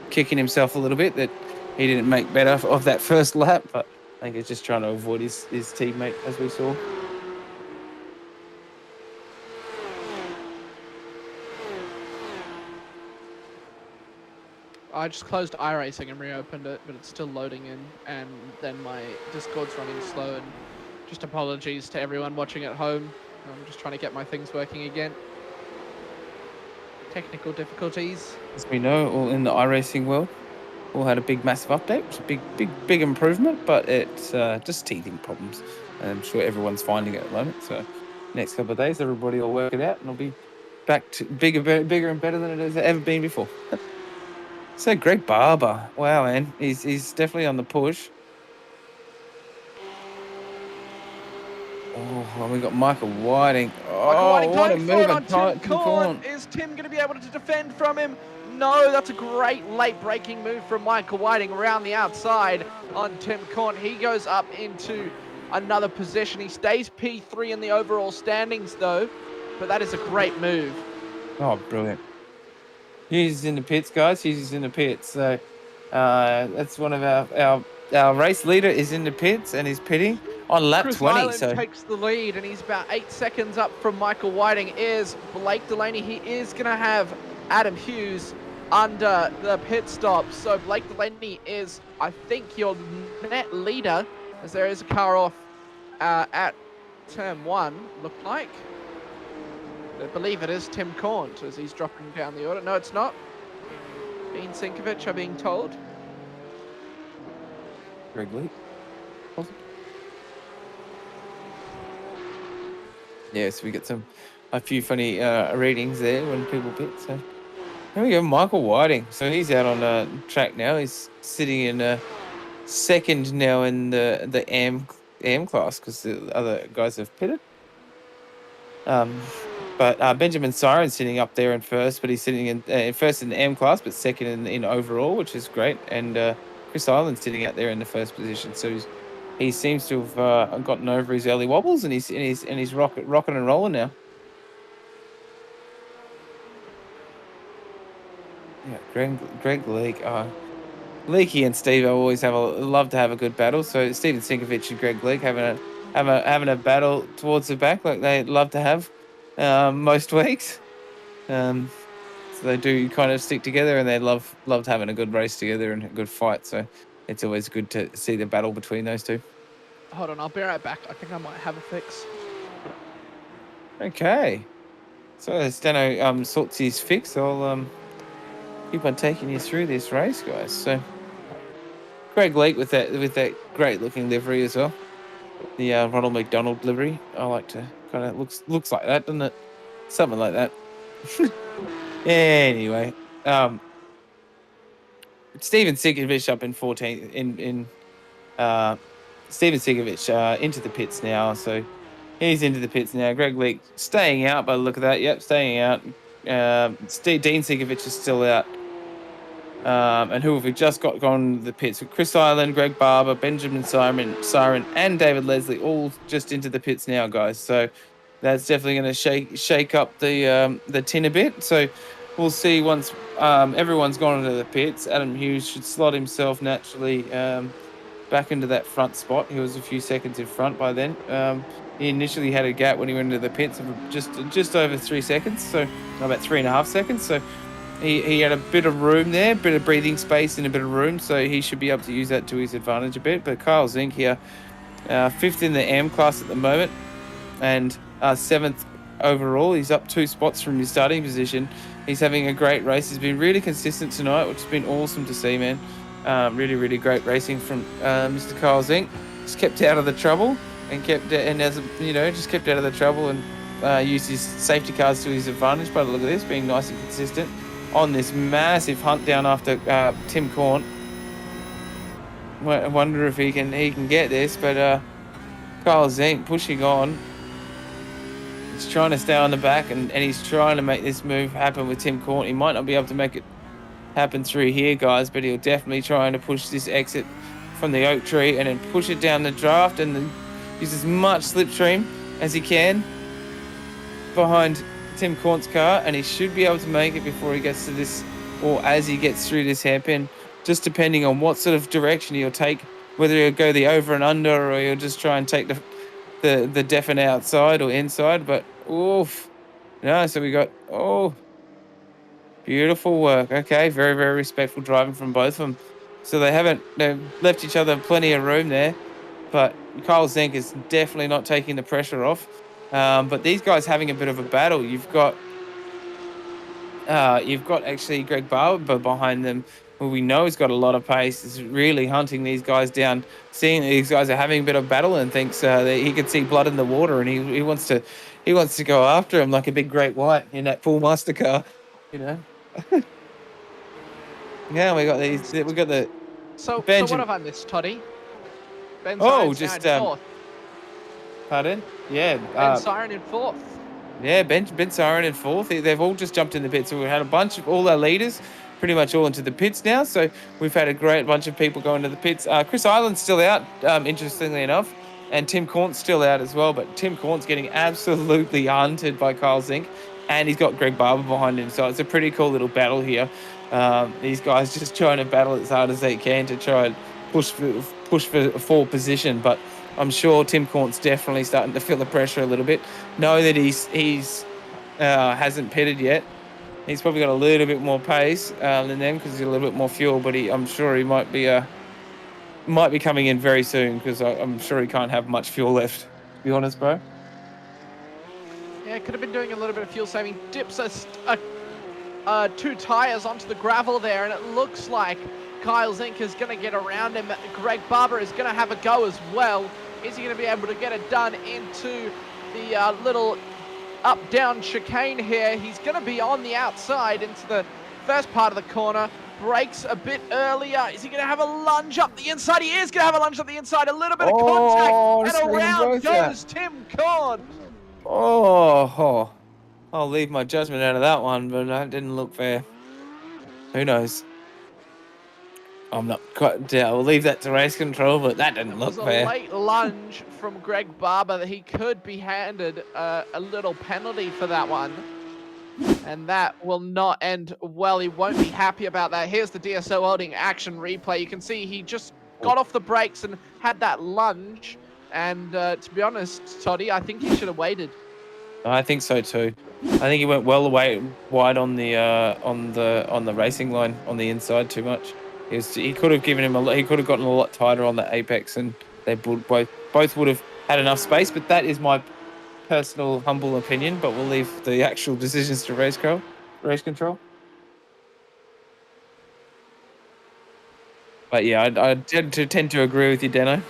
kicking himself a little bit that he didn't make better of that first lap. But I think he's just trying to avoid his teammate, as we saw. I just closed iRacing and reopened it, but it's still loading in, and then my Discord's running slow, and just apologies to everyone watching at home. I'm just trying to get my things working again. Technical difficulties. As we know, all in the iRacing world, all had a big, massive update. It's a big improvement, but it's just teething problems. And I'm sure everyone's finding it at the moment. So next couple of days, everybody will work it out, and it'll be back to bigger and better than it has ever been before. So Greg Barber, wow, man, he's definitely on the push. Oh, and we got Michael Whiting. Michael Whiting what a going for it move on Tim Corn. Is Tim going to be able to defend from him? No, that's a great late breaking move from Michael Whiting around the outside on Tim Corn. He goes up into another position. He stays P3 in the overall standings though, but that is a great move. Oh, brilliant. He's in the pits, guys. He's in the pits. So that's one of our race leader is in the pits and he's pitting on lap Chris 20. Island So takes the lead and he's about 8 seconds up from Michael Whiting. Is Blake Delaney. He is going to have Adam Hughes under the pit stop. So Blake Delaney is, I think, your net leader, as there is a car off at turn 1, looked like. I believe it is Tim Corn as he's dropping down the order. No, it's not. Bean Sinkovich are being told. Greg Lee. Yeah, so we get a few funny readings there when people pit. So here we go, Michael Whiting. So he's out on the track now. He's sitting in second now in the AM class because the other guys have pitted. But Benjamin Siren's sitting up there in first, but he's sitting in first in the M class, but second in overall, which is great. And Chris Island's sitting out there in the first position. So he seems to have gotten over his early wobbles, and he's rocking and rolling now. Yeah, Greg Leake. Leakey and Steve always love to have a good battle. So Steven Sinkovich and Greg Leake having a battle towards the back like they love to have. Most weeks, so they do kind of stick together, and they loved having a good race together and a good fight. So it's always good to see the battle between those two. Hold on, I'll be right back. I think I might have a fix. Okay, so as Stano sorts his fix, I'll keep on taking you through this race, guys. So Greg Leake with that great looking livery as well, the Ronald McDonald livery. I like to. Kind of looks like that, doesn't it? Something like that. Anyway, Steven Sinkovich up in 14th. Steven Sinkovich into the pits now, so he's into the pits now. Greg Leake staying out by the look of that. Yep, staying out. Dean Sinkovich is still out. And who have we just got gone to the pits? Chris Island, Greg Barber, Benjamin Siren, and David Leslie all just into the pits now, guys. So that's definitely going to shake up the tin a bit. So we'll see once everyone's gone into the pits. Adam Hughes should slot himself naturally back into that front spot. He was a few seconds in front by then. He initially had a gap when he went into the pits of just over 3 seconds, so about 3.5 seconds. So he had a bit of room there, a bit of breathing space and a bit of room, so he should be able to use that to his advantage a bit. But Kyle Zink here, 5th in the AM class at the moment, and 7th overall. He's up 2 spots from his starting position. He's having a great race. He's been really consistent tonight, which has been awesome to see, man. Really, really great racing from Mr. Kyle Zink. Just kept out of the trouble and just kept out of the trouble and used his safety cars to his advantage. But look at this, being nice and consistent on this massive hunt down after Tim Corn. I wonder if he can get this, but Kyle Zink pushing on. He's trying to stay on the back, and he's trying to make this move happen with Tim Corn. He might not be able to make it happen through here, guys, but he'll definitely try to push this exit from the oak tree and then push it down the draft and then use as much slipstream as he can behind Tim Corn's car, and he should be able to make it before he gets to this, or as he gets through this hairpin, just depending on what sort of direction he'll take, whether he'll go the over and under or he'll just try and take the definite outside or inside. But oof, no, so we got beautiful work. Okay, very, very respectful driving from both of them. So they've left each other plenty of room there, but Kyle Zink is definitely not taking the pressure off. But these guys having a bit of a battle. You've got actually Greg Barber behind them, who we know has got a lot of pace. Is really hunting these guys down, seeing these guys are having a bit of battle, and thinks that he can see blood in the water, and he wants to go after him like a big great white in that full master car, you know. Yeah, we got the. So what have I missed, Toddy? Ben Siren's now in fourth. Pardon? Yeah. Ben Siren in fourth. Yeah, Ben Siren in fourth. They've all just jumped in the pits. So we had a bunch of all our leaders pretty much all into the pits now. So we've had a great bunch of people go into the pits. Chris Island's still out, interestingly enough, and Tim Corn's still out as well. But Tim Corn's getting absolutely hunted by Kyle Zink, and he's got Greg Barber behind him. So it's a pretty cool little battle here. These guys just trying to battle as hard as they can to try and push for a full position. But I'm sure Tim Corn's definitely starting to feel the pressure a little bit. Know that he's hasn't pitted yet. He's probably got a little bit more pace than them because he's a little bit more fuel. But I'm sure he might be coming in very soon, because I'm sure he can't have much fuel left. To be honest, bro. Yeah, could have been doing a little bit of fuel saving. Dips two tires onto the gravel there, and it looks like Kyle Zink is going to get around him. Greg Barber is going to have a go as well. Is he going to be able to get it done into the little up-down chicane here? He's going to be on the outside into the first part of the corner. Brakes a bit earlier. Is he going to have a lunge up the inside? He is going to have a lunge up the inside. A little bit of contact, and around goes Tim Corn. I'll leave my judgment out of that one, but that didn't look fair. Who knows? I'm not quite. I'll leave that to race control, but that didn't look fair. It was a late lunge from Greg Barber that he could be handed a little penalty for that one. And that will not end well. He won't be happy about that. Here's the DSL Welding action replay. You can see he just got off the brakes and had that lunge. And to be honest, Toddy, I think he should have waited. I think so too. I think he went well wide on the racing line on the inside too much. He could have given him he could have gotten a lot tighter on the apex, and they both would have had enough space. But that is my personal humble opinion. But we'll leave the actual decisions to race control. But yeah, I tend to agree with you, Deno.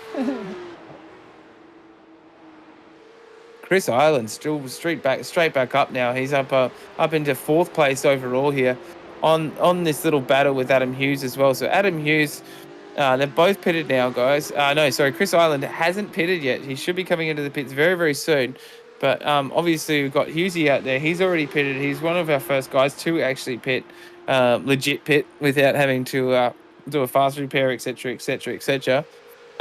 Chris Island still straight back up now. He's up into fourth place overall here on this little battle with Adam Hughes as well. So Adam Hughes, they're both pitted now, guys. Chris Island hasn't pitted yet. He should be coming into the pits very, very soon. But obviously we've got Hughesy out there. He's already pitted. He's one of our first guys to actually pit, legit pit, without having to do a fast repair, etc., etc., etc.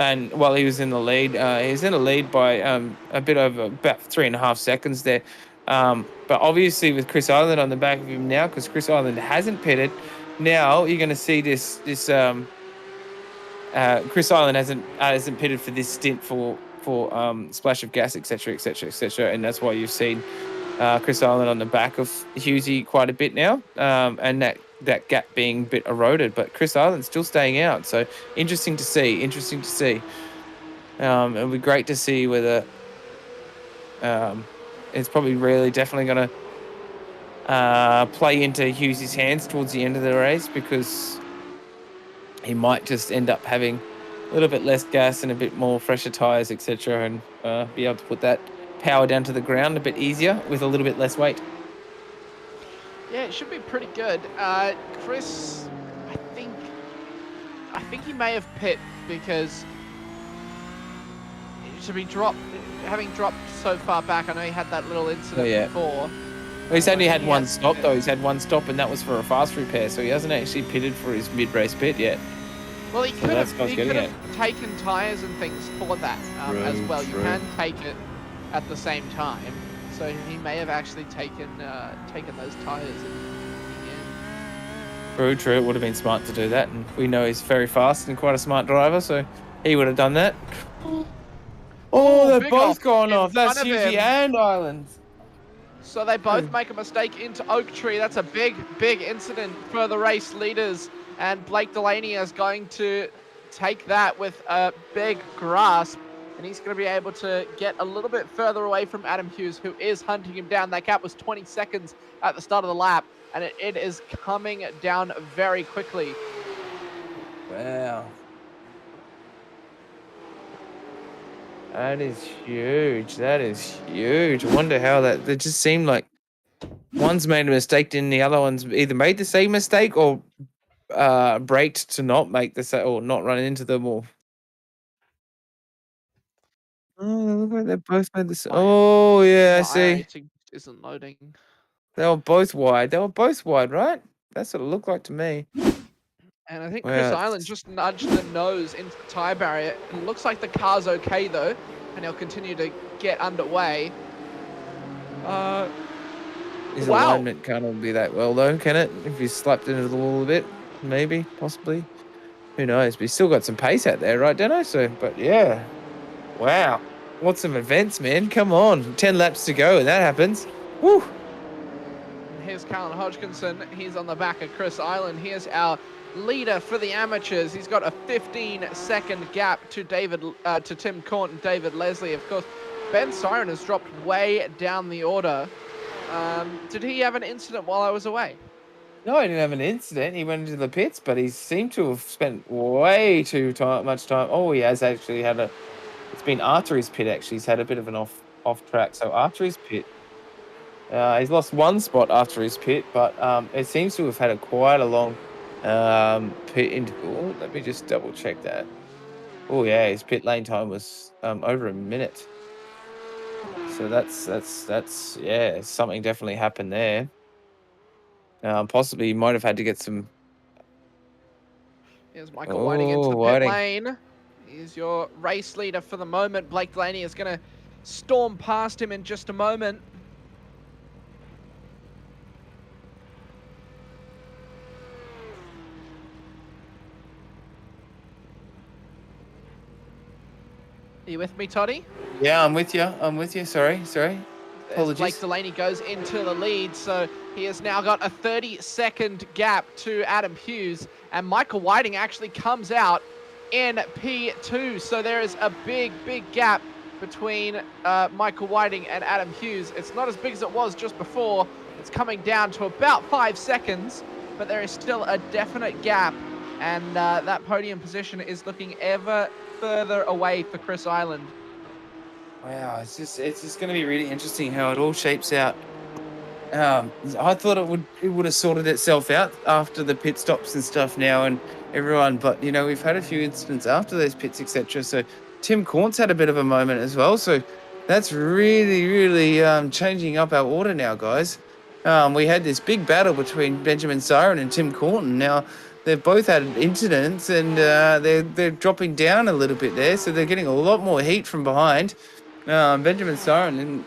And while he was in the lead, by a bit over about 3.5 seconds there. But obviously with Chris Island on the back of him now, because Chris Island hasn't pitted, now you're going to see this Chris Island hasn't pitted for this stint for splash of gas, etc., etc., etc. And that's why you've seen Chris Island on the back of Hughesy quite a bit now, and that gap being a bit eroded, but Chris Island's still staying out. So interesting to see. It'll be great to see whether it's probably really definitely going to play into Hughes' hands towards the end of the race, because he might just end up having a little bit less gas and a bit more fresher tyres, etc., and be able to put that power down to the ground a bit easier with a little bit less weight. Yeah, it should be pretty good. Chris, I think he may have pit because having dropped so far back. I know he had that little incident before. Well, he's only had one stop though. He's had one stop, and that was for a fast repair, so he hasn't actually pitted for his mid-race pit yet. Well, he could have taken tyres and things for that as well. You can take it at the same time, so he may have actually taken those tyres. True. It would have been smart to do that, and we know he's very fast and quite a smart driver, so he would have done that. Oh, they've both gone off. That's Hughesy and Islands. So they both make a mistake into Oak Tree. That's a big incident for the race leaders. And Blake Delaney is going to take that with a big grasp. And he's going to be able to get a little bit further away from Adam Hughes, who is hunting him down. That gap was 20 seconds at the start of the lap. And it is coming down very quickly. Wow. That is huge. That is huge. I wonder how that... It just seemed like one's made a mistake and the other one's either made the same mistake or braked to not make the same, or not run into them, or... Oh, look like they both made the same. Oh, yeah, I see. iRacing isn't loading. They were both wide. Right? That's what it looked like to me. And I think Chris Island just nudged the nose into the tyre barrier. It looks like the car's okay, though, and he'll continue to get underway. His alignment can't be that well, though, can it? If he's slapped into the wall a bit, maybe, possibly. Who knows? But he's still got some pace out there, right, Deno? So, but yeah. Wow. What some events, man. Come on. 10 laps to go, and that happens. Woo! Here's Callan Hodgkinson. He's on the back of Chris Island. Here's our leader for the amateurs. He's got a 15-second gap to Tim Corn and David Leslie. Of course, Ben Siren has dropped way down the order. Did he have an incident while I was away? No, he didn't have an incident. He went into the pits, but he seemed to have spent way too much time. Oh, he has actually had a... It's been after his pit, actually. He's had a bit of an off track. So after his pit, he's lost one spot after his pit, but it seems to have had quite a long pit interval. Let me just double check that. Oh yeah, his pit lane time was over a minute. So that's yeah, something definitely happened there. Possibly he might have had to get some... Here's Michael Whiting into the pit lane. He's your race leader for the moment. Blake Delaney is going to storm past him in just a moment. Are you with me, Toddy? Yeah, I'm with you. Sorry. Apologies. Blake Delaney goes into the lead, so he has now got a 30-second gap to Adam Hughes, and Michael Whiting actually comes out in P2, so there is a big gap between Michael Whiting and Adam Hughes. It's not as big as it was just before. It's coming down to about 5 seconds, but there is still a definite gap, and that podium position is looking ever further away for Chris Island. Wow, it's just going to be really interesting how it all shapes out. I thought it would have sorted itself out after the pit stops and stuff now and everyone, but you know, we've had a few incidents after those pits, etc. So Tim Corn's had a bit of a moment as well. So that's really changing up our order now, guys. We had this big battle between Benjamin Siren and Tim Cornton. Now they've both had incidents and they're dropping down a little bit there, so they're getting a lot more heat from behind. Benjamin Siren,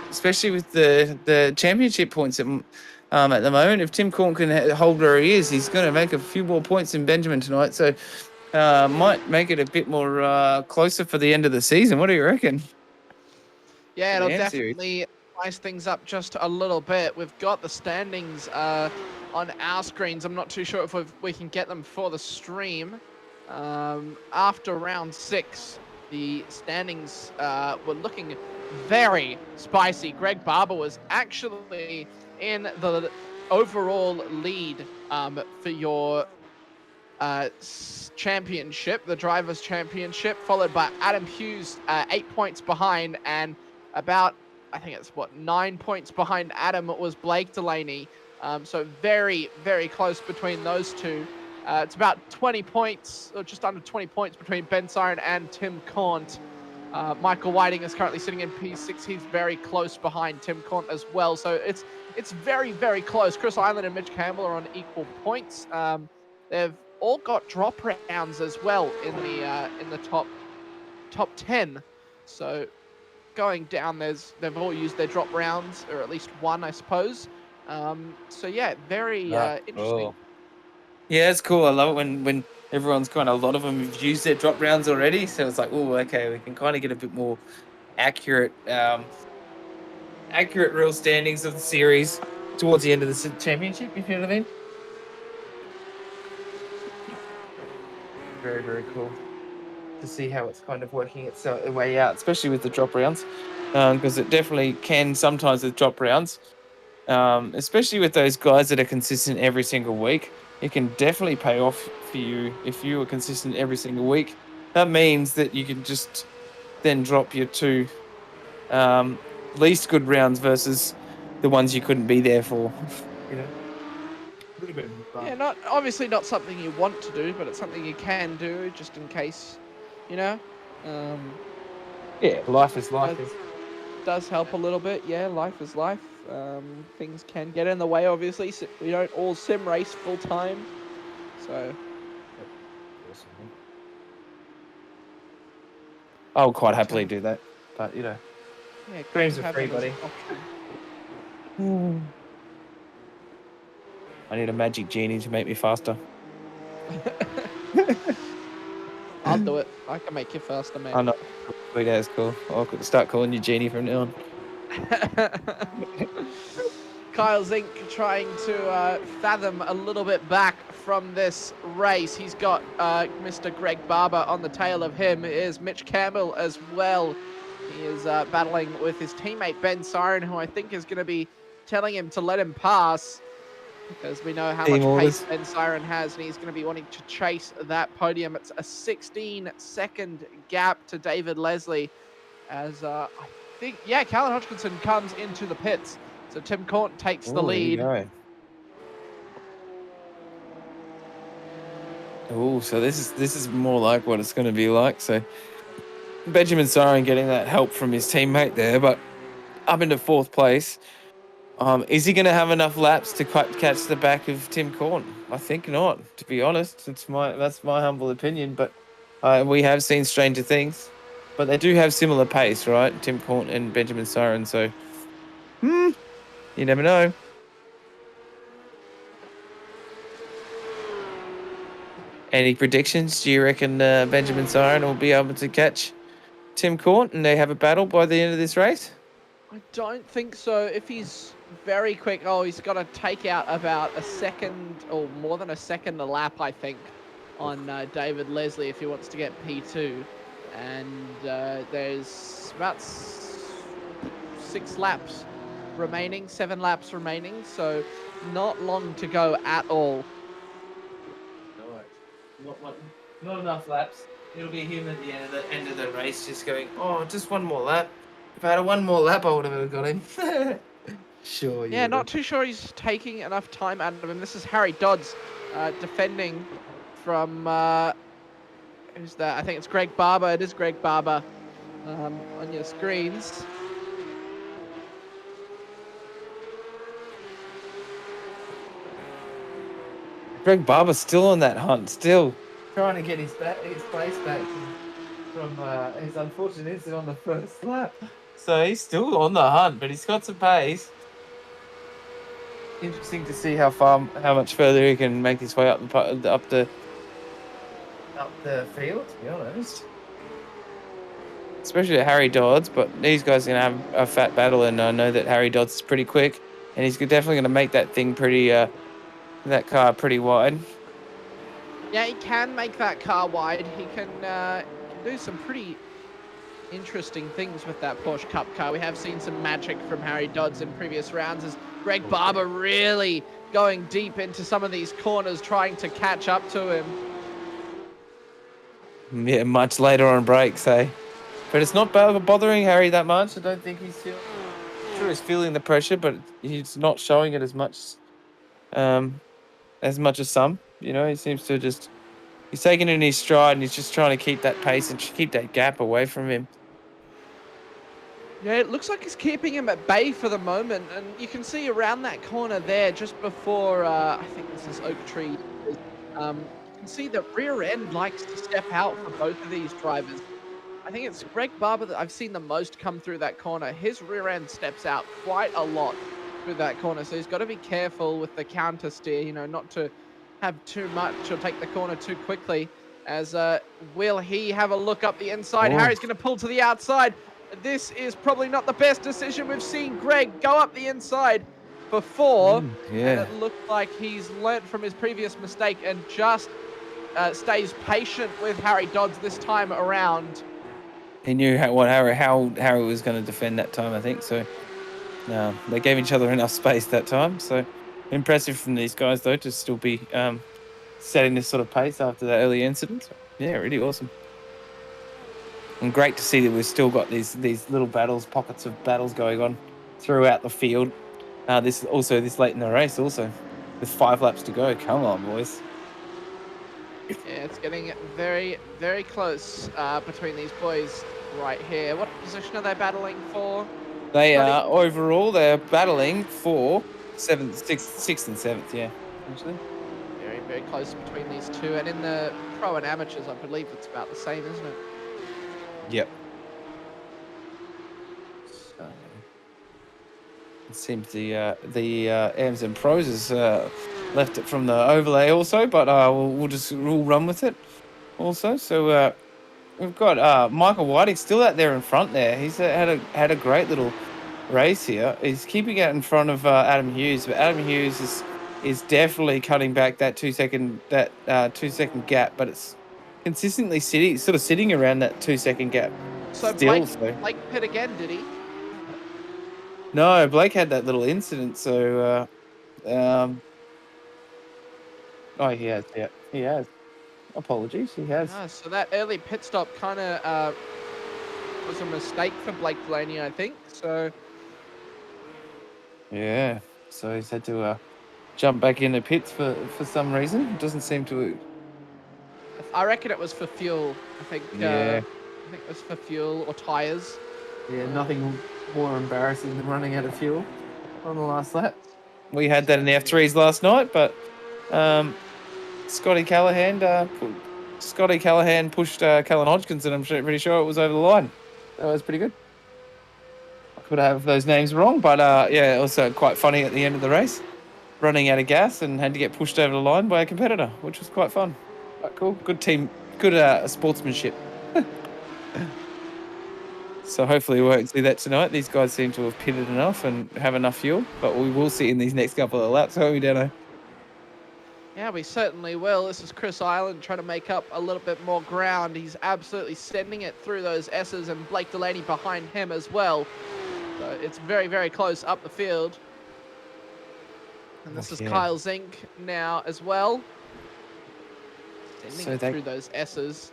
especially with the championship points at the moment. If Tim Corn can hold where he is, he's going to make a few more points than Benjamin tonight. So might make it a bit more closer for the end of the season. What do you reckon? Yeah, it'll definitely spice things up just a little bit. We've got the standings on our screens. I'm not too sure if we can get them for the stream. After round 6, the standings were looking very spicy. Greg Barber was actually in the overall lead for your championship, the Drivers' Championship, followed by Adam Hughes, 8 points behind, and about, I think it's 9 points behind Adam was Blake Delaney. So very, very close between those two. It's about 20 points, or just under 20 points between Ben Siren and Tim Caunt. Michael Whiting is currently sitting in P6. He's very close behind Tim Caunt as well. So it's very, very close. Chris Island and Mitch Campbell are on equal points. They've all got drop rounds as well in the top 10. So going down, they've all used their drop rounds, or at least one, I suppose. So yeah, very interesting. Oh. Yeah, it's cool. I love it when everyone's a lot of them have used their drop rounds already. So it's like, oh, okay, we can kind of get a bit more accurate real standings of the series towards the end of the championship, if you know what I mean. Very, very cool to see how it's kind of working its way out, especially with the drop rounds, because it definitely can sometimes with drop rounds, especially with those guys that are consistent every single week. It can definitely pay off for you if you are consistent every single week. That means that you can just then drop your two least good rounds versus the ones you couldn't be there for. You know, a little bit of fun. Yeah, obviously not something you want to do, but it's something you can do just in case, you know. Yeah, life is life. Does help a little bit. Yeah, life is life. Things can get in the way, obviously. So we don't all sim race full time, so. I'll quite happily do that, but you know, yeah, dreams are free, buddy. I need a magic genie to make me faster. I'll do it. I can make you faster, man. I know. Sweet as cool. I'll start calling you Genie from now on. Kyle Zink trying to fathom a little bit back from this race. He's got Mr. Greg Barber on the tail of him. Is Mitch Campbell as well. He is battling with his teammate Ben Siren, who I think is going to be telling him to let him pass, because we know how much pace Ben Siren has, and he's going to be wanting to chase that podium. It's a 16-second gap to David Leslie, as I think, yeah, Callan Hodgkinson comes into the pits. So Tim Caunt takes the lead. Oh, so this is more like what it's going to be like. So Benjamin Siren getting that help from his teammate there, but up into fourth place. Is he going to have enough laps to catch the back of Tim Caunt? I think not, to be honest. That's my humble opinion, but we have seen stranger things. But they do have similar pace, right? Tim Caunt and Benjamin Siren, so you never know. Any predictions? Do you reckon Benjamin Siren will be able to catch Tim Caunt and they have a battle by the end of this race? I don't think so. If he's very quick, he's got to take out about a second or more than a second a lap, I think, on David Leslie if he wants to get P2. And there's about 7 laps remaining, so not long to go at all. Not enough laps. It'll be him at the end of the race just going, just one more lap. If I had one more lap, I would have got him. Sure. Yeah, not too sure he's taking enough time out of him. This is Harry Dodds defending from, who's that? I think it's Greg Barber. It is Greg Barber on your screens. Greg Barber's still on that hunt, still trying to get his place back from his unfortunate incident on the first lap. So he's still on the hunt, but he's got some pace. Interesting to see how much further he can make his way up the field, to be honest. Especially Harry Dodds, but these guys are going to have a fat battle, and I know that Harry Dodds is pretty quick, and he's definitely going to make that thing pretty, that car pretty wide. Yeah, he can make that car wide. He can do some pretty interesting things with that Porsche Cup car. We have seen some magic from Harry Dodds in previous rounds as Greg Barber really going deep into some of these corners, trying to catch up to him. Yeah, much later on brakes, eh? But it's not bothering Harry that much. I don't think he's feeling. Sure, he's feeling the pressure, but he's not showing it as much as some. You know, he seems to just he's taking it in his stride, and he's just trying to keep that pace and keep that gap away from him. Yeah, it looks like he's keeping him at bay for the moment, and you can see around that corner there, just before I think this is Oak Tree. You can see the rear end likes to step out for both of these drivers. I think it's Greg Barber that I've seen the most come through that corner. His rear end steps out quite a lot through that corner, so he's got to be careful with the counter steer, you know, not to have too much or take the corner too quickly. As will he have a look up the inside? Oh. Harry's going to pull to the outside. This is probably not the best decision. We've seen Greg go up the inside before, Yeah. and it looked like he's learnt from his previous mistake and just stays patient with Harry Dodds this time around. He knew how Harry was going to defend that time, I think. So they gave each other enough space that time. So impressive from these guys, though, to still be setting this sort of pace after that early incident. Yeah, really awesome. And great to see that we've still got these little pockets of battles going on throughout the field. This late in the race, also with 5 laps to go. Come on, boys. Yeah, it's getting very, very close between these boys right here. What position are they battling for? They are overall they're battling for 7th, 6th and 7th. Yeah, actually. Very, very close between these two. And in the pro and amateurs, I believe it's about the same, isn't it? Yep. So it seems the AMs and pros has left it from the overlay also, but we'll run with it also. So we've got Michael Whiting still out there in front there. He's had a great little race here. He's keeping it in front of Adam Hughes, but Adam Hughes is definitely cutting back that 2 second gap, but it's consistently sitting around that 2 second gap. So Still, Blake pit again, did he? No, Blake had that little incident, so oh, he has. Yeah, he has. Apologies, he has. Ah, so that early pit stop kind of was a mistake for Blake Delaney, I think. So Yeah, so he's had to jump back in the pits for some reason. It doesn't seem to. I reckon it was for fuel. I think. Yeah. I think it was for fuel or tires. Yeah, nothing more embarrassing than running out of fuel on the last lap. We had that in the F3s last night, but Scotty Callahan pushed Callan Hodgkins, and I'm pretty sure it was over the line. That was pretty good. I could have those names wrong, but yeah, also quite funny at the end of the race, running out of gas and had to get pushed over the line by a competitor, which was quite fun. Quite cool. Good team, good sportsmanship. So hopefully we won't see that tonight. These guys seem to have pitted enough and have enough fuel, but we will see in these next couple of laps, won't we, Dano? Yeah, we certainly will. This is Chris Island trying to make up a little bit more ground. He's absolutely sending it through those S's, and Blake Delaney behind him as well. So it's very, very close up the field. And this is Kyle Zink now as well. Sending it through those S's.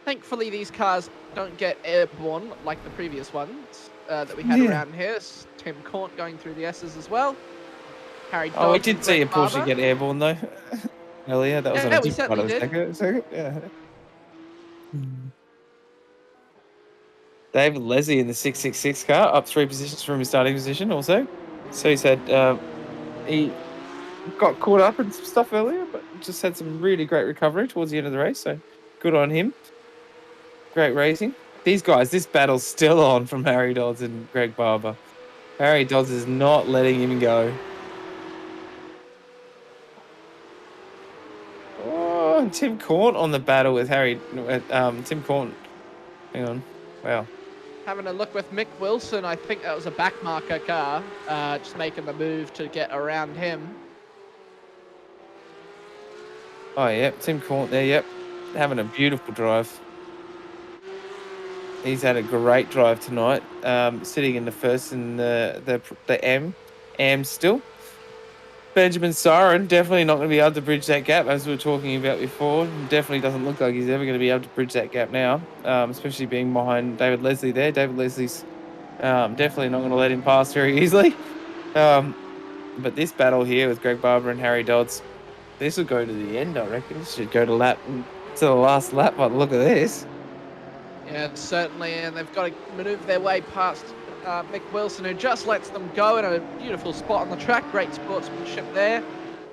Thankfully, these cars don't get airborne like the previous ones that we had around here. Tim Cornt going through the S's as well. Harry Dodds. Oh, we did see a Porsche get airborne though earlier. That was on a different part of the second. Yeah. David Leslie in the 666 car, up 3 positions from his starting position also. So he said he got caught up in some stuff earlier, but just had some really great recovery towards the end of the race. So good on him. Great racing. These guys, this battle's still on from Harry Dodds and Greg Barber. Harry Dodds is not letting him go. Oh, and Tim Cornt on the battle with Tim Cornt. Hang on. Wow. Having a look with Mick Wilson. I think that was a backmarker car. Just making the move to get around him. Oh, yep. Tim Cornt there, yep. Having a beautiful drive. He's had a great drive tonight, sitting in the first in the M still. Benjamin Siren definitely not going to be able to bridge that gap, as we were talking about before. Definitely doesn't look like he's ever going to be able to bridge that gap now, especially being behind David Leslie there. David Leslie's definitely not going to let him pass very easily. But this battle here with Greg Barber and Harry Dodds, this will go to the end, I reckon. This should go to the last lap, but look at this. Yeah, certainly, and they've got to manoeuvre their way past Mick Wilson, who just lets them go in a beautiful spot on the track. Great sportsmanship there.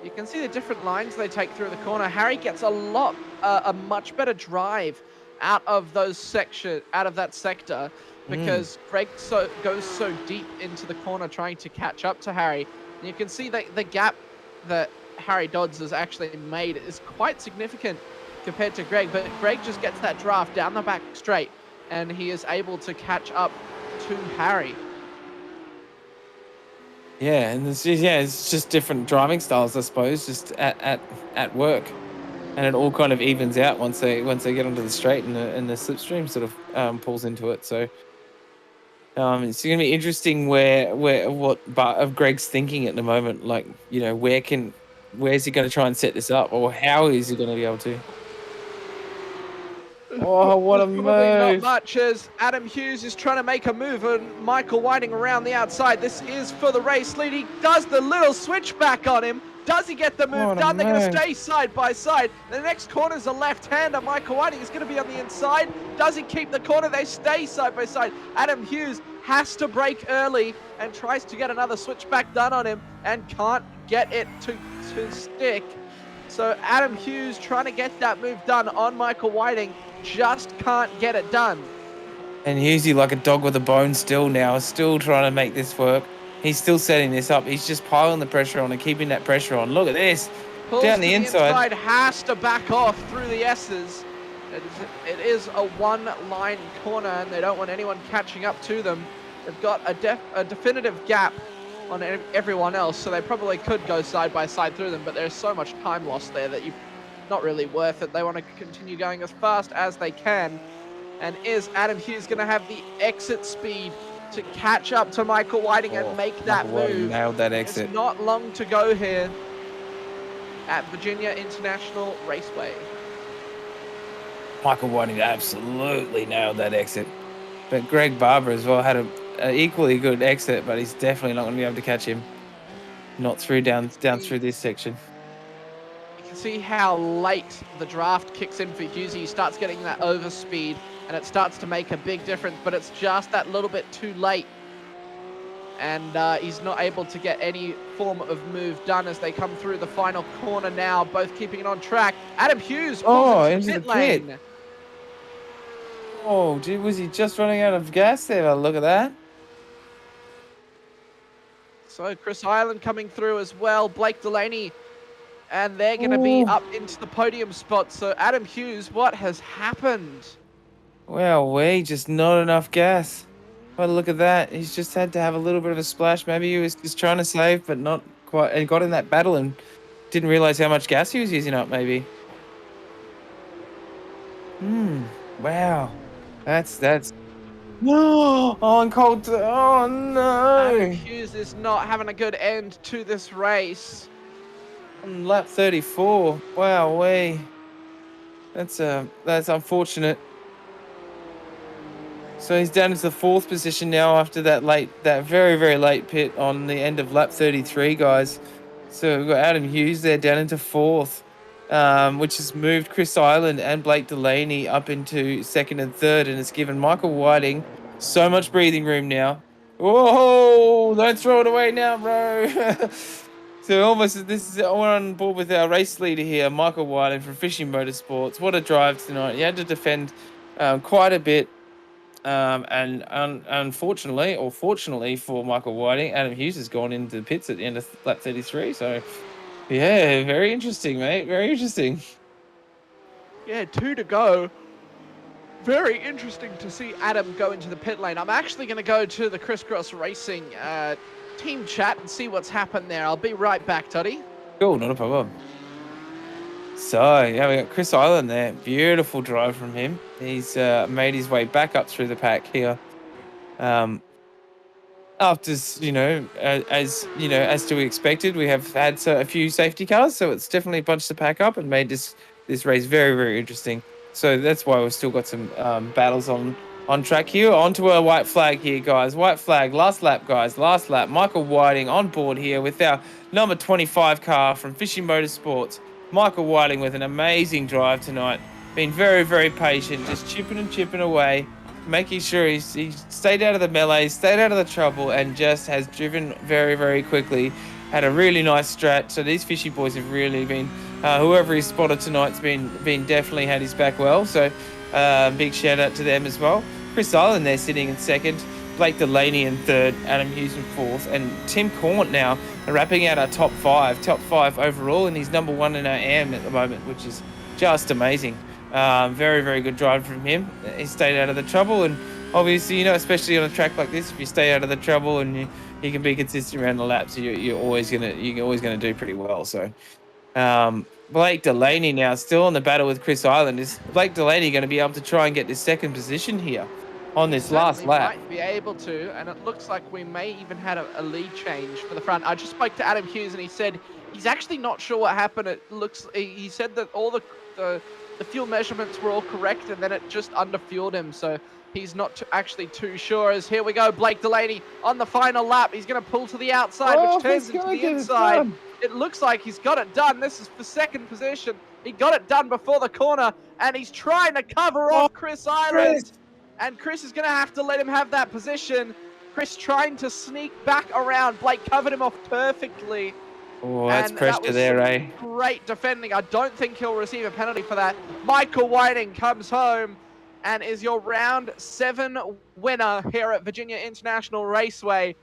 You can see the different lines they take through the corner. Harry gets a much better drive out of that sector because Greg goes so deep into the corner trying to catch up to Harry. And you can see that the gap that Harry Dodds has actually made is quite significant compared to Greg, but Greg just gets that draft down the back straight and he is able to catch up to Harry. Yeah, and it's just different driving styles, I suppose, just at work, and it all kind of evens out once they get onto the straight and the slipstream sort of pulls into it. So it's going to be interesting what of Greg's thinking at the moment. Like, you know, where's he going to try and set this up, or how is he going to be able to? Oh, what a move! Probably not much, as Adam Hughes is trying to make a move and Michael Whiting around the outside. This is for the race lead. He does the little switchback on him. Does he get the move done? They're going to stay side by side. The next corner is a left-hander. Michael Whiting is going to be on the inside. Does he keep the corner? They stay side by side. Adam Hughes has to brake early and tries to get another switchback done on him and can't get it to stick. So Adam Hughes trying to get that move done on Michael Whiting, just can't get it done. And Hughesy, like a dog with a bone still now, still trying to make this work. He's still setting this up. He's just piling the pressure on and keeping that pressure on. Look at this. Pulls down the inside. Has to back off through the S's. It is a one-line corner and they don't want anyone catching up to them. They've got a definitive gap on everyone else, so they probably could go side by side through them, but there's so much time lost there that not really worth it. They want to continue going as fast as they can. And is Adam Hughes going to have the exit speed to catch up to Michael Whiting and make that move? Nailed that exit. It's not long to go here at Virginia International Raceway. Michael Whiting absolutely nailed that exit. But Greg Barber as well had an equally good exit, but he's definitely not going to be able to catch him. Not down through this section. You can see how late the draft kicks in for Hughes. He starts getting that overspeed and it starts to make a big difference, but it's just that little bit too late. And he's not able to get any form of move done as they come through the final corner now, both keeping it on track. Adam Hughes pulls into the pit lane. Oh, dude, was he just running out of gas there? Look at that. So Chris Ireland coming through as well. Blake Delaney, and they're going to be up into the podium spot. So Adam Hughes, what has happened? Well, just not enough gas. But look at that. He's just had to have a little bit of a splash. Maybe he was just trying to save, but not quite. And got in that battle and didn't realize how much gas he was using up, maybe. Wow. That's no. On cold. Oh no. Adam Hughes is not having a good end to this race. On lap 34. Wow, that's unfortunate. So he's down into the 4th position now after that very, very late pit on the end of lap 33, guys. So we've got Adam Hughes there down into 4th, which has moved Chris Ireland and Blake Delaney up into 2nd and 3rd, and it's given Michael Whiting so much breathing room now. Whoa! Don't throw it away now, bro. So we're on board with our race leader here, Michael Whiting from Fishing Motorsports. What a drive tonight. He had to defend quite a bit. And unfortunately, or fortunately for Michael Whiting, Adam Hughes has gone into the pits at the end of lap 33. So, yeah, very interesting, mate. Very interesting. Yeah, 2 to go. Very interesting to see Adam go into the pit lane. I'm actually going to go to the Crisscross Racing team chat and see what's happened there. I'll be right back, Toddy. Cool, not a problem. So, yeah, we got Chris Island there. Beautiful drive from him. He's made his way back up through the pack here. After, as to be expected, we have had a few safety cars, so it's definitely bunched the pack up and made this race very, very interesting. So that's why we've still got some battles on track here. Onto a white flag here, guys. White flag, last lap, guys. Last lap. Michael Whiting on board here with our number 25 car from Fishy Motorsports. Michael Whiting with an amazing drive tonight. Been very, very patient, just chipping and chipping away, making sure he stayed out of the melee, stayed out of the trouble, and just has driven very, very quickly. Had a really nice strat. So these Fishy boys have really been, whoever he's spotted tonight's been definitely had his back well. So big shout out to them as well. Chris Island there sitting in second, Blake Delaney in third, Adam Hughes in fourth, and Tim Cornt now wrapping out our top five overall, and he's number one in our AM at the moment, which is just amazing. Very, very good drive from him. He stayed out of the trouble, and obviously, especially on a track like this, if you stay out of the trouble and you can be consistent around the laps, you're always gonna do pretty well. So, Blake Delaney now still on the battle with Chris Island. Is Blake Delaney going to be able to try and get this second position here on this last lap? Might be able to, and it looks like we may even have a lead change for the front. I just spoke to Adam Hughes, and he said he's actually not sure what happened. He said that all the fuel measurements were all correct, and then it just underfueled him, so he's not actually too sure. As here we go, Blake Delaney on the final lap. He's going to pull to the outside, which turns into the inside. It looks like he's got it done. This is for second position. He got it done before the corner, and he's trying to cover off Chris Island. And Chris is going to have to let him have that position. Chris trying to sneak back around. Blake covered him off perfectly. Oh, that's pressure there, eh? Great defending. I don't think he'll receive a penalty for that. Michael Whiting comes home and is your round 7 winner here at Virginia International Raceway.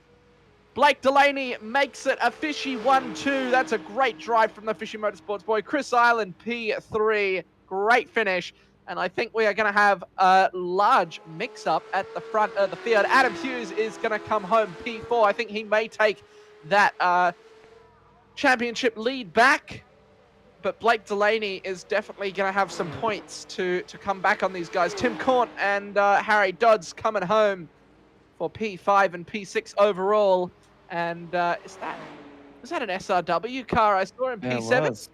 Blake Delaney makes it a Fishy 1-2. That's a great drive from the Fishy Motorsports boy. Chris Island, P3. Great finish. And I think we are going to have a large mix-up at the front of the field. Adam Hughes is going to come home P4. I think he may take that championship lead back. But Blake Delaney is definitely going to have some points to come back on these guys. Tim Cornt and Harry Dodds coming home for P5 and P6 overall. And was that an SRW car? I saw in P7.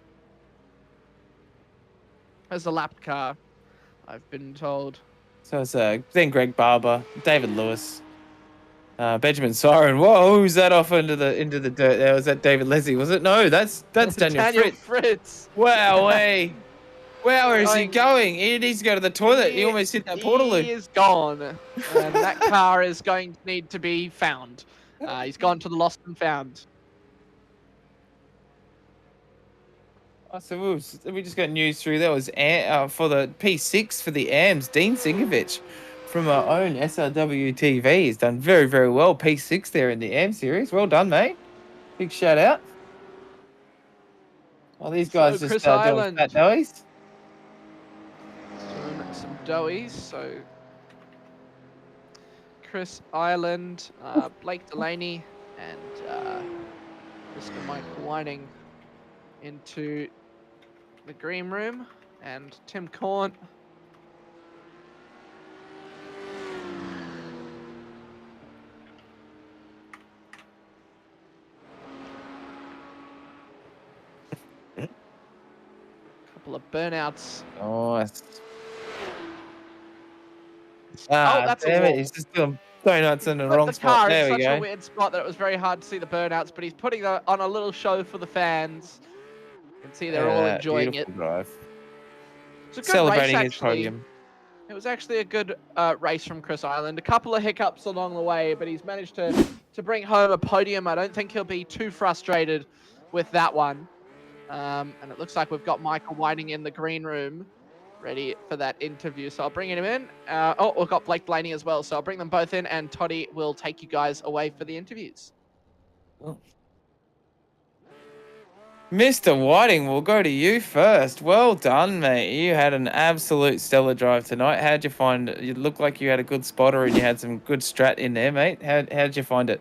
There's a lap car, I've been told. So it's then Greg Barber, David Lewis, Benjamin Siren. Whoa, who's that off into the dirt there? Was that David Leslie? Was it? No, that's Daniel Fritz. Wow, hey. Where is he going? He needs to go to the toilet. He almost hit that portaloo. He is gone. And that car is going to need to be found. He's gone to the lost and found. Oh, so we just got news through. That was for the P6 for the AMs. Dean Singovich from our own SRW TV. He's done very, very well. P6 there in the AM series. Well done, mate. Big shout out. Oh, these guys just doing fat doughies. Doing some doughies. So Chris Island, Blake Delaney, and Mr. Michael Whiting into the green room, and Tim Cornt couple of burnouts. Oh, that's damn it. He's just doing donuts in the wrong spot. There we go. Such a weird spot that it was very hard to see the burnouts, but he's putting on a little show for the fans. You can see they're all enjoying it. Drive. It's a good Celebrating race, his podium. It was actually a good race from Chris Island. A couple of hiccups along the way, but he's managed to bring home a podium. I don't think he'll be too frustrated with that one. And it looks like we've got Michael Whiting in the green room, ready for that interview. So I'll bring him in. We've got Blake Delaney as well. So I'll bring them both in, and Toddy will take you guys away for the interviews. Oh. Mr. Whiting, we'll go to you first. Well done, mate. You had an absolute stellar drive tonight. How'd you find it? You looked like you had a good spotter and you had some good strat in there, mate. How'd you find it?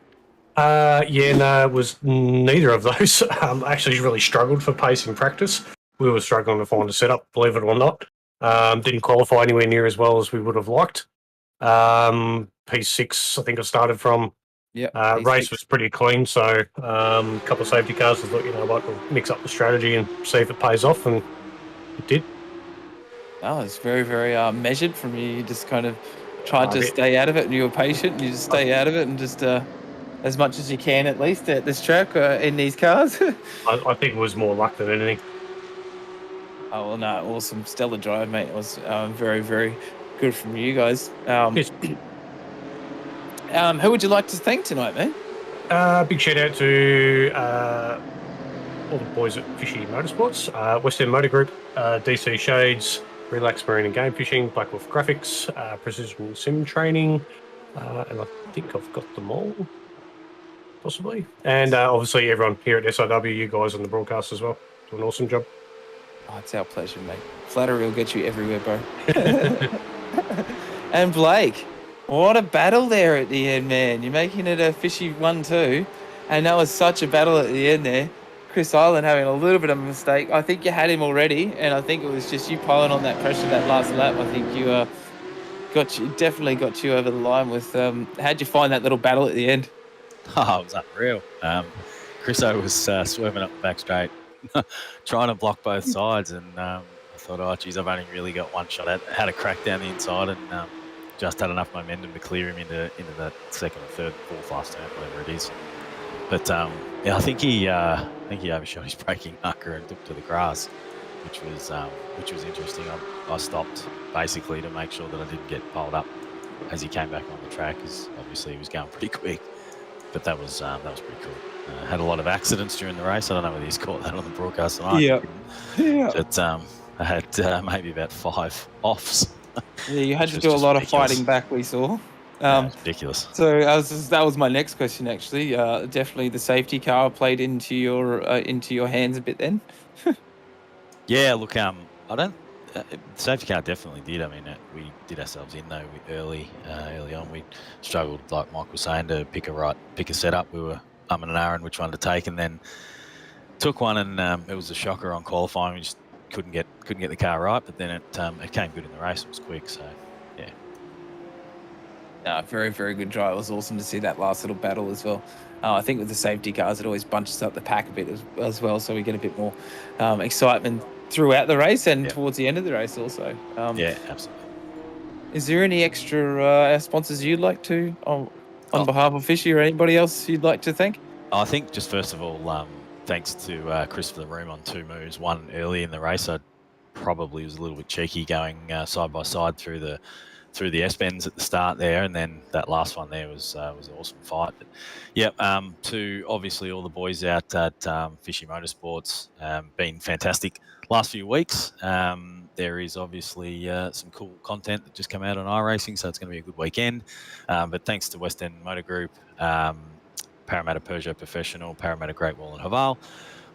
Yeah, no, it was neither of those. I actually really struggled for pace in practice. we were struggling to find a setup, believe it or not. Didn't qualify anywhere near as well as we would have liked. P6, I think I started from. Yeah. Race was pretty clean, so a couple of safety cars. I thought, you know what, we'll mix up the strategy and see if it pays off, and it did. Oh, it's very, very measured from you. You just kind of tried to bit. stay out of it, and you were patient, and you just stay out of it, and just as much as you can, at least at this track in these cars. I think it was more luck than anything. Oh, well, no, awesome. Stellar drive, mate. It was very, very good from you guys. Yes. Who would you like to thank tonight, mate? Big shout out to all the boys at Fishy Motorsports, West End Motor Group, DC Shades, Relax Marine and Game Fishing, Black Wolf Graphics, Precision Sim Training, and I think I've got them all, possibly. And obviously everyone here at SRW, you guys on the broadcast as well. Do an awesome job. Oh, it's our pleasure, mate. Flattery will get you everywhere, bro. And Blake, what a battle there at the end, man. You're making it a fishy 1-2, and that was such a battle at the end there. Chris Island having a little bit of a mistake. I think you had him already, and I think it was just you piling on that pressure that last lap. I think you definitely got you over the line with. How'd you find that little battle at the end? Oh, it was unreal. Chriso was swerving up the back straight, trying to block both sides, and I thought, oh, geez, I've only really got one shot at. Had a crack down the inside, and just had enough momentum to clear him into that second or third, fourth last turn, whatever it is. But yeah, I think he overshot his braking knucker and took to the grass, which was interesting. I stopped basically to make sure that I didn't get piled up as he came back on the track, because obviously he was going pretty quick. But that was pretty cool. Had a lot of accidents during the race. I don't know whether he's caught that on the broadcast tonight. Yeah. But I had maybe about 5 offs. Yeah, you had to do a lot of fighting back, we saw. It's ridiculous. So that was my next question, actually. Definitely the safety car played into your hands a bit then. Yeah, look, I don't. The safety car definitely did. I mean, we did ourselves in though early on. We struggled, like Mike was saying, to pick a setup. We were and ahhing which one to take, and then took one, and it was a shocker on qualifying. We just couldn't get the car right, but then it came good in the race. It was quick, so yeah. Very, very good drive. It was awesome to see that last little battle as well. I think with the safety cars, it always bunches up the pack a bit as well, so we get a bit more excitement throughout the race and towards the end of the race also. Yeah, absolutely. Is there any extra sponsors you'd like to, on behalf of Fishy, or anybody else you'd like to thank? I think just first of all, thanks to Chris for the room on 2 moves. One early in the race, I probably was a little bit cheeky going side by side through the S-bends at the start there, and then that last one there was an awesome fight. But yeah, to obviously all the boys out at Fishy Motorsports, been fantastic last few weeks. There is obviously some cool content that just come out on iRacing, so it's going to be a good weekend. But thanks to West End Motor Group, Parramatta Peugeot Professional, Parramatta Great Wall and Haval,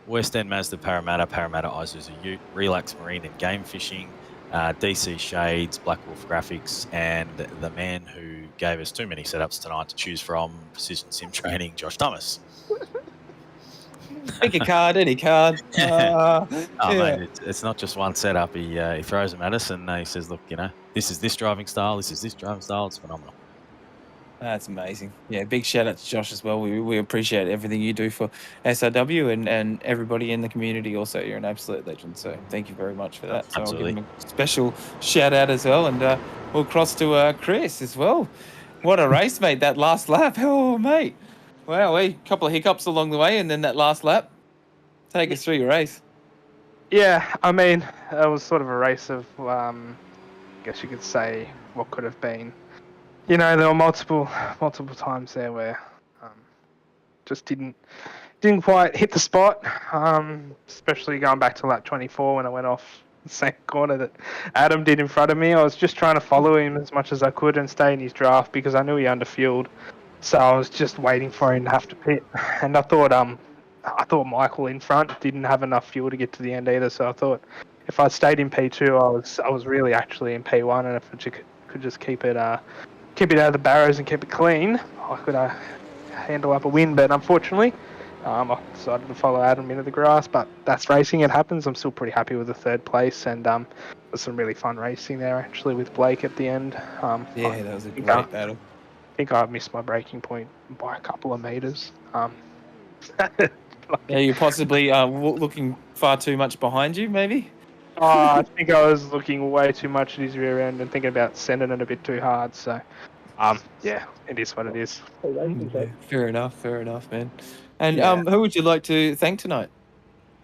West End Mazda Parramatta, Parramatta Isuzu Ute, Relax Marine and Game Fishing, DC Shades, Black Wolf Graphics, and the man who gave us too many setups tonight to choose from, Precision Sim Training, Josh Thomas. Pick a card, any card. Mate, it's not just one setup. He throws them at us, and he says, look, this is this driving style, this is this driving style. It's phenomenal. That's amazing. Yeah, big shout out to Josh as well. We appreciate everything you do for SRW and everybody in the community also. You're an absolute legend, so thank you very much for that. So Absolutely. I'll give him a special shout out as well, and we'll cross to Chris as well. What a race, mate, that last lap. Oh, mate. Wow, a couple of hiccups along the way, and then that last lap. Take us through your race. Yeah, I mean, it was sort of a race of, I guess you could say, what could have been. There were multiple times there where just didn't quite hit the spot, especially going back to lap 24 when I went off the same corner that Adam did in front of me. I was just trying to follow him as much as I could and stay in his draft because I knew he underfueled. So I was just waiting for him to have to pit. And I thought Michael in front didn't have enough fuel to get to the end either. So I thought if I stayed in P2, I was really actually in P1, and if I could just keep it out of the barrows and keep it clean, I could handle up a win. But unfortunately, I decided to follow Adam into the grass, but that's racing. It happens. I'm still pretty happy with the third place, and there's some really fun racing there actually with Blake at the end. Yeah, that was a think great battle. I think I missed my braking point by a couple of meters. Yeah, you're possibly looking far too much behind you, maybe? I think I was looking way too much at his rear end and thinking about sending it a bit too hard. So, yeah, it is what it is. Yeah, fair enough, man. And Yeah. who would you like to thank tonight?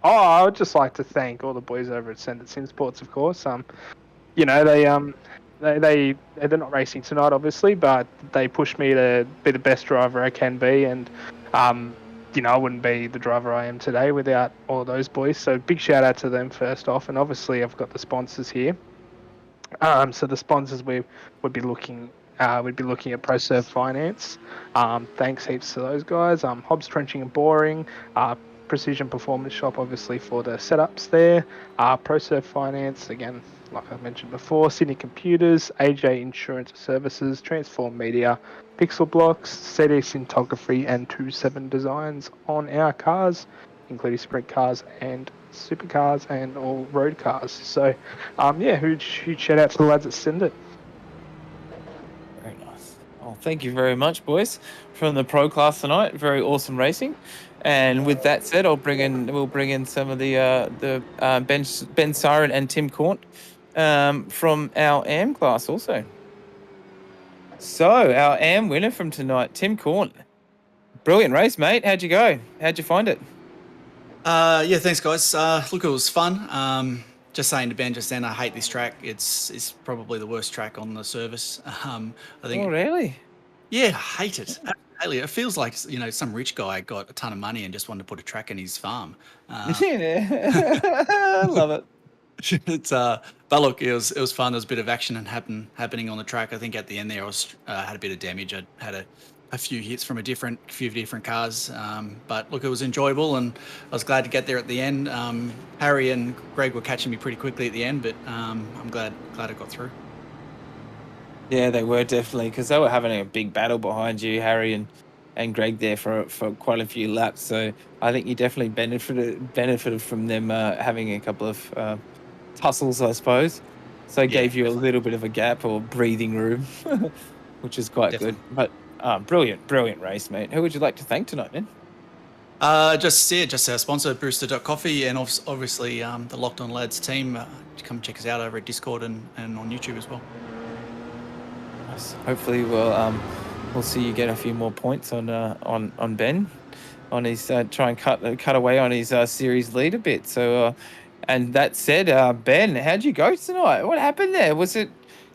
Oh, I would just like to thank all the boys over at Send It Sim Sports, of course. You know, they're not racing tonight, obviously, but they pushed me to be the best driver I can be, and you know, I wouldn't be the driver I am today without all of those boys. So big shout out to them first off, and obviously I've got the sponsors here. So the sponsors would be looking at ProServe Finance. Thanks heaps to those guys. Hobbs Trenching and Boring, Precision Performance Shop, obviously for the setups there. ProServe Finance, again, like I mentioned before. Sydney Computers, AJ Insurance Services, Transform Media, Pixel Blocks, CD Syntography, and 27 Designs on our cars, including sprint cars and supercars and all road cars. So, yeah, huge shout out to the lads at Send It. Very nice. Oh, thank you very much, boys, from the pro class tonight. Very awesome racing. And with that said, we'll bring in some of the Ben Siren and Tim Cornt from our AM class also. So our AM winner from tonight, Tim Cornt. Brilliant race, mate. How'd you go? How'd you find it? Yeah, thanks, guys. Look, it was fun. Just saying to Ben just then, I hate this track. It's probably the worst track on the service. I think. Oh, really? Yeah, I hate it. Absolutely. It feels like, you know, some rich guy got a ton of money and just wanted to put a track in his farm. I love it. It's but look, it was fun. There was a bit of action and happening on the track. I think at the end there, I was had a bit of damage. I had a few hits from few different cars, but look, it was enjoyable, and I was glad to get there at the end. Harry and Greg were catching me pretty quickly at the end, but I'm glad I got through. Yeah, they were definitely, because they were having a big battle behind you, Harry and Greg there for quite a few laps. So I think you definitely benefited from them having a couple of tussles, I suppose. So it gave you a little bit of a gap or breathing room, which is quite good. But brilliant race, mate. Who would you like to thank tonight, man? Just our sponsor, Brewster.coffee, and obviously the Locked On Lads team. Come check us out over at Discord and on YouTube as well. Nice. Hopefully we'll see you get a few more points on Ben, on his try and cut away on his series lead a bit. So, and that said, Ben, how'd you go tonight? What happened there? Was it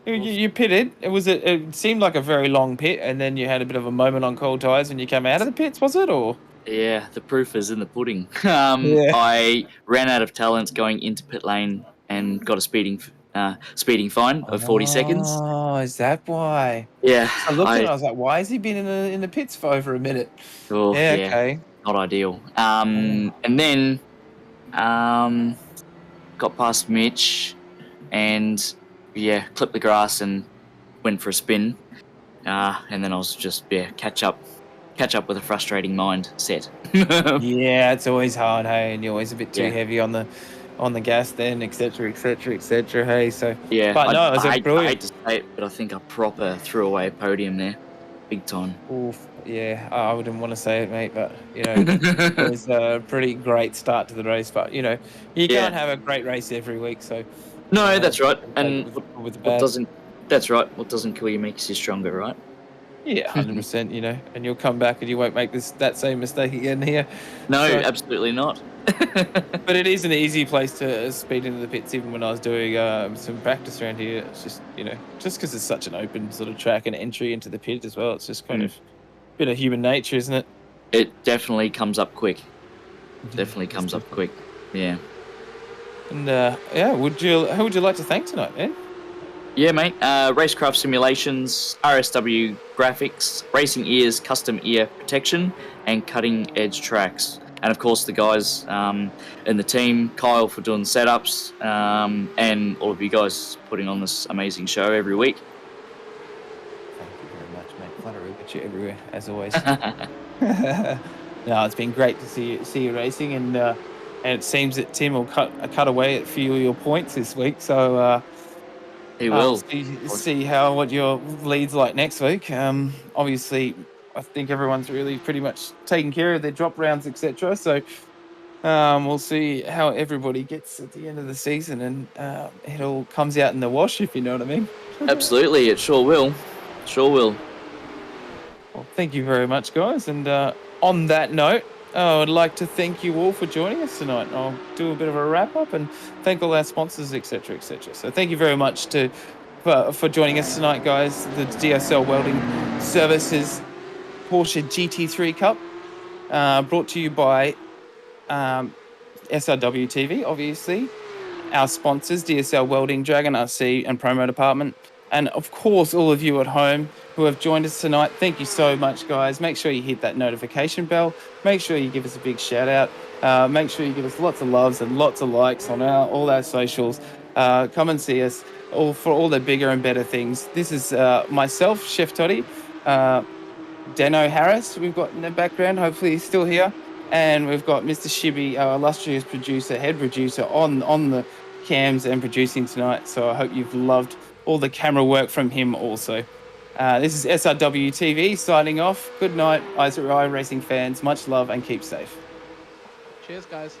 you pitted? It seemed like a very long pit, and then you had a bit of a moment on cold tires when you came out of the pits, was it, or? Yeah, the proof is in the pudding. I ran out of talent going into pit lane and got a speeding fine of 40 seconds. Oh, is that why? Yeah. I looked at it, I was like, why has he been in the pits for over a minute? Oh, yeah, okay. Not ideal. And then got past Mitch and clipped the grass and went for a spin. And then I was just catch up with a frustrating mindset. Yeah, it's always hard, hey, and you're always a bit too heavy on the gas then, etc., hey, so... Yeah, but no, it was brilliant... I hate to say it, but I think I proper threw away a podium there. Big time. Oof, yeah, I wouldn't want to say it, mate, but, you know, it was a pretty great start to the race, but, you know, you can't have a great race every week, so... No, that's right, and what doesn't kill you makes you stronger, right? Yeah, 100%, you know, and you'll come back and you won't make that same mistake again here. No, so, absolutely not. But it is an easy place to speed into the pits, even when I was doing some practice around here. It's just, you know, just because it's such an open sort of track and entry into the pit as well, it's just kind of a bit of human nature, isn't it? It definitely comes up quick. Yeah. And, who would you like to thank tonight, man? Yeah, mate. Racecraft Simulations, RSW Graphics, Racing Ears Custom Ear Protection, and Cutting Edge Tracks. And, of course, the guys in the team, Kyle for doing the setups, and all of you guys putting on this amazing show every week. Thank you very much, mate. Flattery with you everywhere, as always. no, it's been great to see you racing, and it seems that Tim will cut away at a few of your points this week. So He we'll will. see what your lead's like next week. Obviously, I think everyone's really pretty much taking care of their drop rounds, etc. So we'll see how everybody gets at the end of the season, and it all comes out in the wash, if you know what I mean. Absolutely, it sure will. Sure will. Well, thank you very much, guys. And on that note, I would like to thank you all for joining us tonight. I'll do a bit of a wrap up and thank all our sponsors, etc., etc. So thank you very much for joining us tonight, guys. The DSL Welding Services Porsche GT3 Cup, brought to you by SRW TV, obviously. Our sponsors, DSL Welding, Dragonrc, and Promo Dept. And of course, all of you at home who have joined us tonight, thank you so much, guys. Make sure you hit that notification bell. Make sure you give us a big shout out. Make sure you give us lots of loves and lots of likes on all our socials. Come and see us for all the bigger and better things. This is myself, Chef Toddy, Dano Harris, we've got in the background. Hopefully he's still here. And we've got Mr. Shibby, our illustrious producer, head producer on the cams and producing tonight. So I hope you've loved all the camera work from him also. This is SRW TV signing off. Good night, iRacing fans. Much love and keep safe. Cheers, guys.